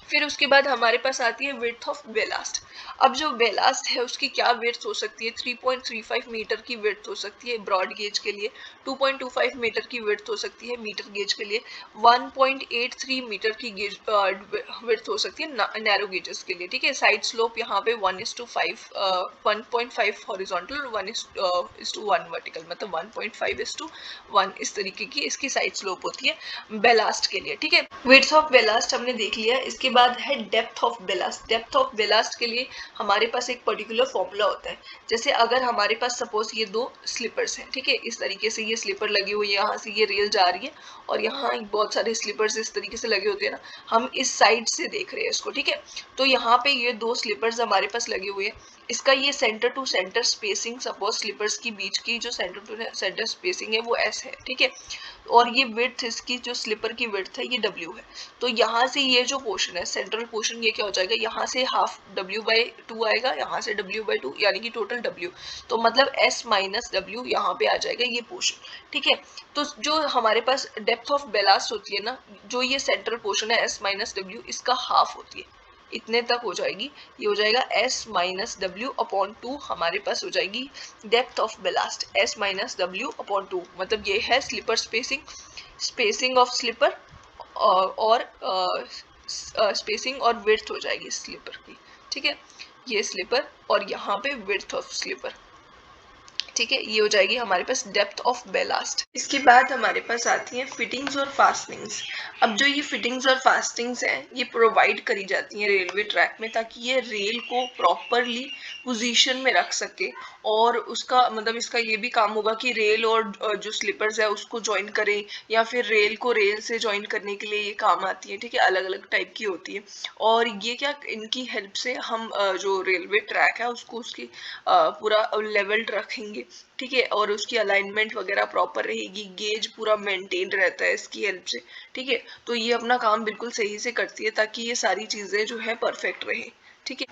फिर उसके बाद हमारे पास आती है विड्थ ऑफ बेलास्ट। अब जो बेलास्ट है उसकी क्या विड्थ हो सकती है? 3.35 मीटर की विड्थ हो सकती है ब्रॉड गेज के लिए, 2.25 मीटर की विड्थ हो सकती है मीटर गेज के लिए, 1.83 मीटर की गेज विड्थ हो सकती है नैरो गेजेस के लिए, ठीक है। साइड स्लोप यहाँ पे 1:5 1.5 हॉरिजॉन्टल, 1:1 वर्टिकल, मतलब 1.5:1 इस तरीके की इसकी साइड स्लोप होती है बेलास्ट के लिए, ठीक है। विड्थ ऑफ बेलास्ट हमने देख लिया। इसके बाद है depth of ballast. Depth of ballast के लिए हमारे पास एक पर्टिकुलर फॉर्मूला होता है। जैसे अगर हमारे पास सपोज ये दो स्लीपर्स हैं, ठीक है, इस तरीके से ये स्लीपर लगी हुई है, यहाँ से ये रेल जा रही है और यहाँ बहुत सारे स्लीपर्स इस तरीके से लगे होते हैं ना, हम इस साइड से देख रहे हैं इसको, ठीक है। तो यहाँ पे ये दो स्लीपर्स हमारे पास लगे हुए हैं, इसका ये centre to centre spacing suppose sleepers की बीच की जो सेंटर टू सेंटर स्पेसिंग है वो एस है, ठीक है। और ये विड्थ इसकी जो स्लीपर की विड्थ है ये डब्ल्यू है। तो यहाँ से ये जो पोर्शन है सेंट्रल पोर्शन ये क्या हो जाएगा? यहाँ से हाफ W/2 आएगा, यहाँ से W/2 यानी कि टोटल W, तो मतलब S - W यहाँ पे आ जाएगा ये पोर्शन, ठीक है। तो जो हमारे पास डेप्थ ऑफ बेलास्ट होती है ना, जो ये सेंट्रल पोर्शन है S - W इसका हाफ होती है, इतने तक हो जाएगी। ये हो जाएगा S - W/2 हमारे पास हो जाएगी depth of ballast, S - W/2, मतलब ये है sleeper spacing, spacing of sleeper और स्पेसिंग और विड्थ हो जाएगी स्लीपर की, ठीक है। ये स्लीपर और यहाँ पे विड्थ ऑफ स्लीपर, ठीक है, ये हो जाएगी हमारे पास डेप्थ ऑफ बेलास्ट। इसके बाद हमारे पास आती हैं फिटिंग्स और फास्टनिंग्स। अब जो ये फिटिंग्स और फास्टिंग्स हैं ये प्रोवाइड करी जाती हैं रेलवे ट्रैक में ताकि ये रेल को प्रॉपरली पोजीशन में रख सके, और उसका मतलब इसका ये भी काम होगा कि रेल और जो स्लीपर्स है उसको ज्वाइन करे, या फिर रेल को रेल से ज्वाइन करने के लिए ये काम आती है। ठीक है, अलग अलग टाइप की होती है, और ये क्या इनकी हेल्प से हम जो रेलवे ट्रैक है उसको उसकी पूरा लेवल्ड रखेंगे। ठीक है, और उसकी अलाइनमेंट वगैरह प्रॉपर रहेगी, गेज पूरा मेंटेन रहता है इसकी हेल्प से। ठीक है, तो ये अपना काम बिल्कुल सही से करती है ताकि ये सारी चीजें जो है परफेक्ट रहे। ठीक है,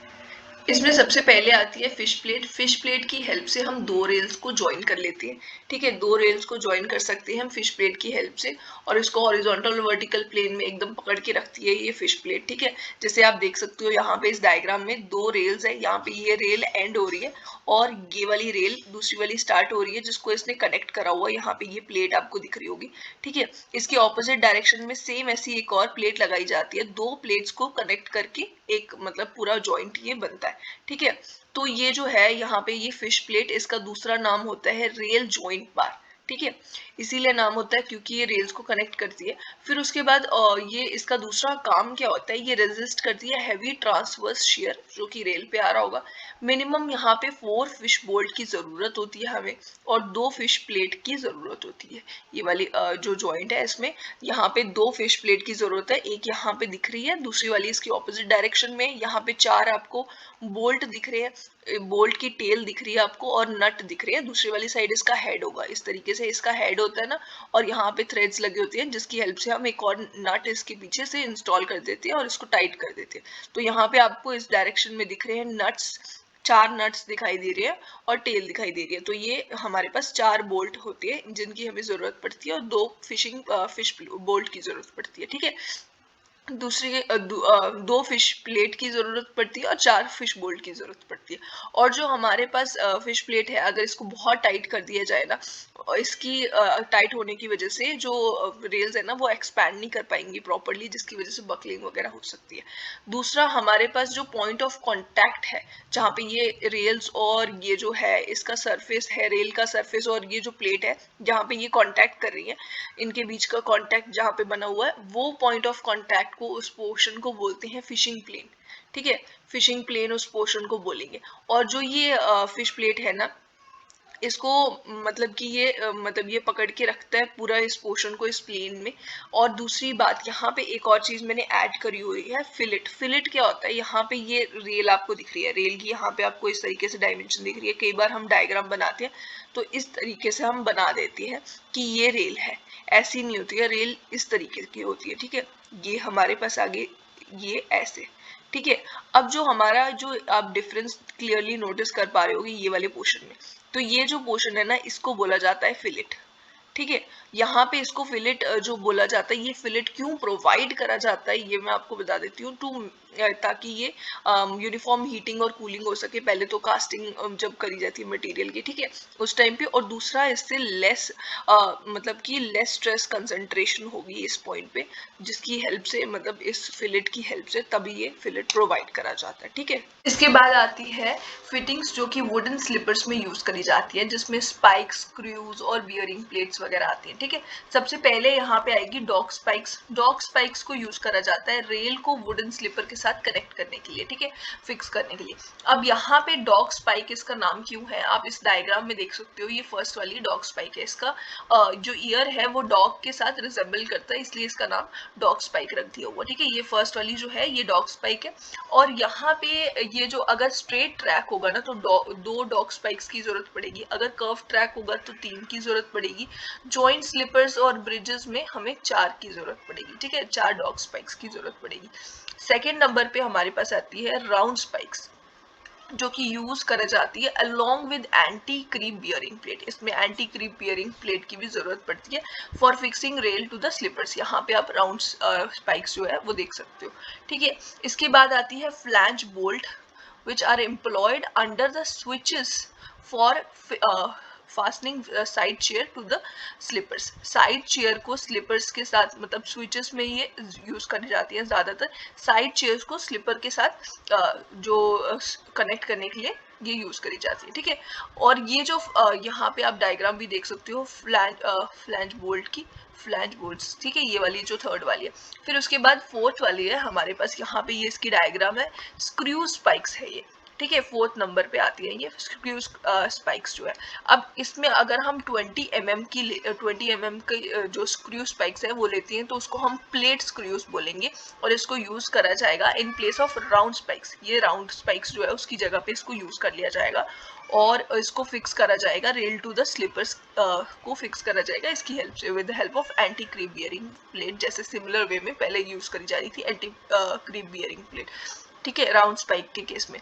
इसमें सबसे पहले आती है फिश प्लेट। फिश प्लेट की हेल्प से हम दो रेल्स को ज्वाइन कर लेते हैं। ठीक है, दो रेल्स को ज्वाइन कर सकते हैं हम फिश प्लेट की हेल्प से, और इसको हॉरिजॉन्टल और वर्टिकल प्लेन में एकदम पकड़ के रखती है ये फिश प्लेट। ठीक है, जैसे आप देख सकते हो यहाँ पे इस डायग्राम में दो रेल्स है, यहाँ पे ये रेल एंड हो रही है और ये वाली रेल दूसरी वाली स्टार्ट हो रही है, जिसको इसने कनेक्ट करा हुआ है। यहाँ पे ये प्लेट आपको दिख रही होगी। ठीक है, इसके ऑपोजिट डायरेक्शन में सेम ऐसी एक और प्लेट लगाई जाती है, दो प्लेट्स को कनेक्ट करके एक मतलब पूरा जॉइंट ये बनता है। ठीक है, तो ये जो है यहाँ पे ये फिश प्लेट, इसका दूसरा नाम होता है रेल जॉइंट बार। ठीक है, इसीलिए नाम होता है क्योंकि ये रेल्स को कनेक्ट करती है। फिर उसके बाद ये इसका दूसरा काम क्या होता है, ये रेजिस्ट करती है हैवी ट्रांसवर्स शियर जो कि रेल पे आ रहा होगा। मिनिमम यहाँ पे 4 फिश बोल्ट की जरूरत होती है हमें, और 2 फिश प्लेट की जरूरत होती है। ये वाली जो जॉइंट है इसमें यहाँ पे 2 फिश प्लेट की जरूरत है, एक यहाँ पे दिख रही है, दूसरी वाली इसकी ऑपोजिट डायरेक्शन में। यहाँ पे 4 आपको बोल्ट दिख रहे हैं, बोल्ट की टेल दिख रही है आपको, और नट दिख रहे हैं। दूसरी वाली साइड इसका हेड होगा, इस तरीके से इसका हेड होता है ना, और यहाँ पे थ्रेड्स लगी होती हैं जिसकी हेल्प से हम एक और नट इसके पीछे से इंस्टॉल कर देते हैं और इसको टाइट कर देते हैं। तो यहाँ पे आपको इस डायरेक्शन में दिख रहे हैं नट्स, 4 नट्स दिखाई दे रही है और टेल दिखाई दे रही है। तो ये हमारे पास 4 बोल्ट होते हैं जिनकी हमें जरूरत पड़ती है, और 2 फिश बोल्ट की जरूरत पड़ती है। ठीक है, दूसरी 2 फिश प्लेट की जरूरत पड़ती है और 4 फिश बोल्ट की जरूरत पड़ती है। और जो हमारे पास फिश प्लेट है, अगर इसको बहुत टाइट कर दिया जाए ना, इसकी टाइट होने की वजह से जो रेल्स है ना वो एक्सपैंड नहीं कर पाएंगी प्रॉपरली, जिसकी वजह से बकलिंग वगैरह हो सकती है। दूसरा, हमारे पास जो पॉइंट ऑफ कांटेक्ट है जहाँ पे ये रेल्स और ये जो है इसका सरफेस है, रेल का सरफेस और ये जो प्लेट है जहाँ पे ये कांटेक्ट कर रही है, इनके बीच का कांटेक्ट जहाँ पे बना हुआ है, वो पॉइंट ऑफ कांटेक्ट को, उस पोर्शन को बोलते हैं फिशिंग प्लेन। ठीक है, फिशिंग प्लेन उस पोर्शन को बोलेंगे। और जो ये फिश प्लेट है ना, इसको मतलब कि ये मतलब ये पकड़ के रखता है पूरा इस पोर्शन को, इस प्लेन में। और दूसरी बात, यहाँ पे एक और चीज मैंने ऐड करी हुई है, फिलेट। फिलेट क्या होता है, यहाँ पे ये रेल आपको दिख रही है, रेल की यहाँ पे आपको इस तरीके से डायमेंशन दिख रही है। कई बार हम डायग्राम बनाते हैं तो इस तरीके से हम बना देते हैं कि ये रेल है, ऐसी नहीं होती है रेल, इस तरीके की होती है। ठीक है, ये हमारे पास आगे ये ऐसे। ठीक है, अब जो हमारा जो आप डिफरेंस क्लियरली नोटिस कर पा रहे होगे ये वाले पोर्शन में, तो ये जो पोर्शन है ना इसको बोला जाता है फिलेट। ठीक है, यहाँ पे इसको फिलेट जो बोला जाता है, ये फिलेट क्यों प्रोवाइड करा जाता है ये मैं आपको बता देती हूँ। ताकि ये यूनिफॉर्म हीटिंग और कूलिंग हो सके। पहले तो कास्टिंग जब करी जाती है मटेरियल की, ठीक है, उस टाइम पे। और दूसरा, इससे लेस मतलब कि लेस स्ट्रेस कंसंट्रेशन होगी इस पॉइंट पे, जिसकी हेल्प से मतलब इस फिलेट की हेल्प से तभी ये फिलेट प्रोवाइड करा जाता है। ठीक है, इसके बाद आती है फिटिंग्स जो कि वुडन स्लीपर्स में यूज करी जाती है, जिसमें स्पाइक्स, स्क्रूज और बियरिंग प्लेट्स वगैरह आती हैं। ठीक है, सबसे पहले यहाँ पे आएगी डॉग स्पाइक्स। डॉग स्पाइक्स को यूज करा जाता है रेल को वुडन स्लीपर के साथ कनेक्ट करने के लिए, ठीक है, फिक्स करने के लिए। अब यहाँ पे डॉग स्पाइक इसका नाम क्यों है, आप इस डायग्राम में देख सकते हो, ये फर्स्ट वाली डॉग स्पाइक है। इसका जो ईयर है वो डॉग के साथ रिजेंबल करता है, इसलिए इसका नाम डॉग स्पाइक रख दिया हुआ। ठीक है, ये फर्स्ट वाली जो है ये डॉग स्पाइक है। और यहाँ पे ये जो अगर स्ट्रेट ट्रैक होगा ना तो दो डॉग स्पाइक्स की जरूरत पड़ेगी, अगर कर्व ट्रैक होगा तो 3 की जरूरत पड़ेगी। जॉइंट स्लीपर्स और ब्रिजेस में हमें 4 की जरूरत पड़ेगी। ठीक है, 4 डॉग स्पाइक्स की जरूरत पड़ेगी। सेकेंड नंबर पे हमारे पास आती है राउंड स्पाइक्स, जो कि यूज कर जाती है along with anti creep bearing plate. इसमें एंटी क्रीप बियरिंग प्लेट की भी जरूरत पड़ती है for fixing rail to the sleepers. यहाँ पे आप राउंड स्पाइक्स जो है वो देख सकते हो। ठीक है, इसके बाद आती है flange bolt which are employed under the switches for fastening side chair to the sleepers. Side chair को स्लीपर्स के साथ मतलब स्विचेस में ये यूज करी जाती है ज्यादातर। साइड चेयर्स को स्लीपर के साथ जो कनेक्ट करने के लिए ये यूज करी जाती है, ठीक है। और ये जो यहाँ पे आप डायग्राम भी देख सकते हो फ्लैंज बोल्ट की, फ्लैंज बोल्ट्स, ठीक है, ये वाली जो थर्ड वाली है। फिर उसके बाद फोर्थ वाली है हमारे पास, यहाँ पे ये इसकी डायग्राम है, स्क्रू स्पाइक्स है ये, ठीक है, फोर्थ नंबर पे आती है ये स्क्रू स्पाइक्स जो है। अब इसमें अगर हम 20 mm के जो स्क्रू स्पाइक्स है वो लेती हैं तो उसको हम प्लेट स्क्रूज बोलेंगे, और इसको यूज करा जाएगा in place of round spikes. ये राउंड स्पाइक्स जो है उसकी जगह पे इसको यूज कर लिया जाएगा, और इसको फिक्स करा जाएगा रेल टू द स्लीपर्स को फिक्स करा जाएगा इसकी हेल्प से, with the help of anti creep bearing plate, जैसे सिमिलर वे में पहले यूज करी जा रही थी एंटी क्रीप बियरिंग प्लेट, ठीक है, राउंड स्पाइक के केस में।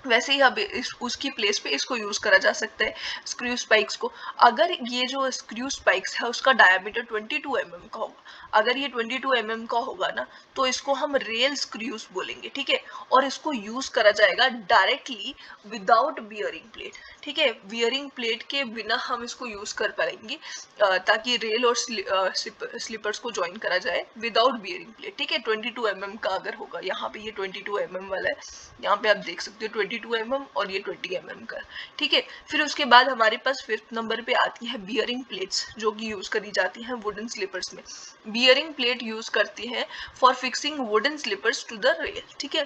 वैसे ही अब उसकी प्लेस पे इसको यूज करा जा सकता है स्क्रू स्पाइक्स को। अगर ये जो स्क्रू स्पाइक्स है उसका डायमीटर 22 mm का होगा, अगर ये 22 mm का होगा ना तो इसको हम रेल स्क्रूज बोलेंगे, ठीक है, और इसको यूज करा जाएगा डायरेक्टली विदाउट बियरिंग प्लेट, ठीक है, बियरिंग प्लेट के बिना हम इसको यूज कर पाएंगे ताकि रेल और स्लीपर्स को ज्वाइन करा जाए विदाउट बियरिंग प्लेट, ठीक है। 22 mm का अगर होगा, यहाँ पे ये 22 mm वाला है, यहाँ पे आप देख सकते हो 22 mm और ये 20 mm का, ठीक है। फिर उसके बाद हमारे पास फिफ्थ नंबर पे आती है बियरिंग प्लेट्स, जो कि यूज करी जाती हैं वुडन स्लीपर्स में। बियरिंग प्लेट यूज करती हैं for fixing wooden sleepers to the rail, ठीक है।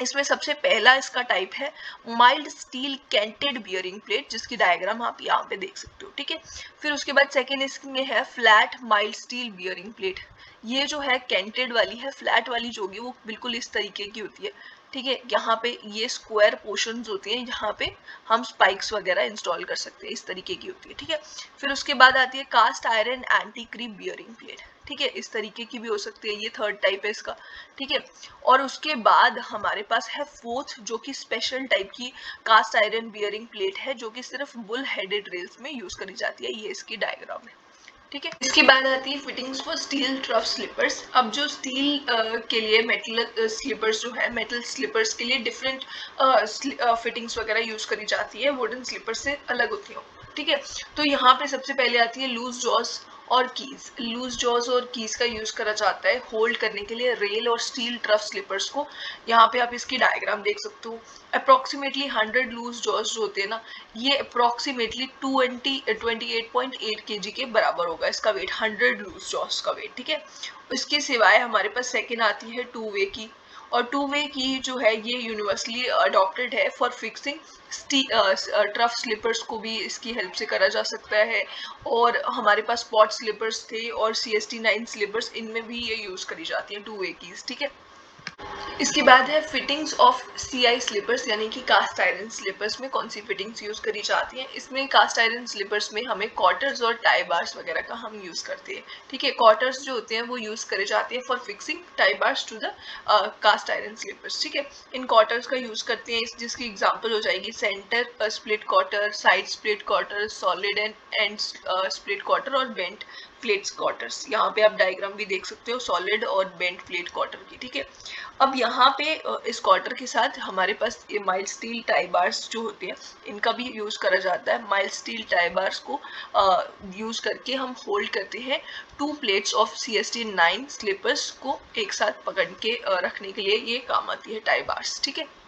इसमें सबसे पहला इसका टाइप है mild steel canted bearing plate, जिसकी डायग्राम आप यहाँ पे देख सकते हो, ठीक है। फिर उसके बाद सेकेंड इसमें है flat mild steel bearing plate. ये जो है कैंटेड वाली है, फ्लैट वाली जो होगी वो बिल्कुल इस तरीके की होती है, ठीक है। यहाँ पे ये स्क्वायर पोर्शंस होती हैं, यहाँ पे हम स्पाइक्स वगैरह इंस्टॉल कर सकते हैं, इस तरीके की होती है, ठीक है। फिर उसके बाद आती है cast iron anti creep bearing plate, ठीक है, इस तरीके की भी हो सकती है, ये थर्ड टाइप है इसका, ठीक है। और उसके बाद हमारे पास है फोर्थ, जो कि स्पेशल टाइप की कास्ट आयरन बियरिंग प्लेट है, जो कि सिर्फ बुल हेडेड रेल्स में यूज करी जाती है, ये इसकी डायग्राम है, ठीक है। इसके बाद आती है fittings for steel trough sleepers. अब जो स्टील के लिए मेटल स्लीपर्स जो है, मेटल स्लीपर्स के लिए डिफरेंट फिटिंग्स वगैरह यूज करी जाती है, वुडन स्लीपर्स से अलग होती है, ठीक है। तो यहाँ पे सबसे पहले आती है लूज जॉस और कीज। लूज जॉज और कीज का यूज करा जाता है होल्ड करने के लिए रेल और स्टील ट्रफ स्लीपर्स को। यहाँ पे आप इसकी डायग्राम देख सकते हो। अप्रोक्सीमेटली 100 लूज जॉज जो होते हैं ना, ये अप्रोक्सीमेटली 28.8 kg के बराबर होगा इसका वेट, 100 लूज जॉज का वेट, ठीक है। इसके सिवाय हमारे पास सेकेंड आती है टू वे की, और टू वे की जो है ये यूनिवर्सली अडॉप्टेड है फॉर फिक्सिंग ट्रफ स्लीपर्स को भी इसकी हेल्प से करा जा सकता है। और हमारे पास स्पॉट स्लीपर्स थे और CST9 स्लीपर्स, इनमें भी ये यूज करी जाती है टू वे कीज, ठीक है। इसके बाद है फिटिंग्स ऑफ CI स्लीपर्स, यानी कि कास्ट आयरन स्लीपर्स में कौन सी फिटिंग्स यूज करी जाती हैं। इसमें कास्ट आयरन स्लीपर्स में हमें कॉटर्स और टाई बार्स वगैरह का हम यूज करते हैं, ठीक है। कॉटर्स जो होते हैं वो यूज करे जाते हैं for fixing tie bars to the cast iron sleepers, ठीक है। इन कॉटर्स का यूज करते हैं, जिसकी एग्जांपल हो जाएगी centre split cotter, side split cotter, solid end split cotter और बेंट प्लेट्स कॉटर्स। यहाँ पे आप डायग्राम भी देख सकते हो सॉलिड और बेंट प्लेट कॉटर की, ठीक है। अब यहाँ पे इस क्वार्टर के साथ हमारे पास ये माइल्ड स्टील टाई बार्स जो होते हैं, इनका भी यूज करा जाता है। माइल्ड स्टील टाई बार्स को यूज करके हम होल्ड करते हैं 2 प्लेट्स ऑफ CST9 स्लीपर्स को एक साथ पकड़ के रखने के लिए ये काम आती है टाई बार्स, ठीक है।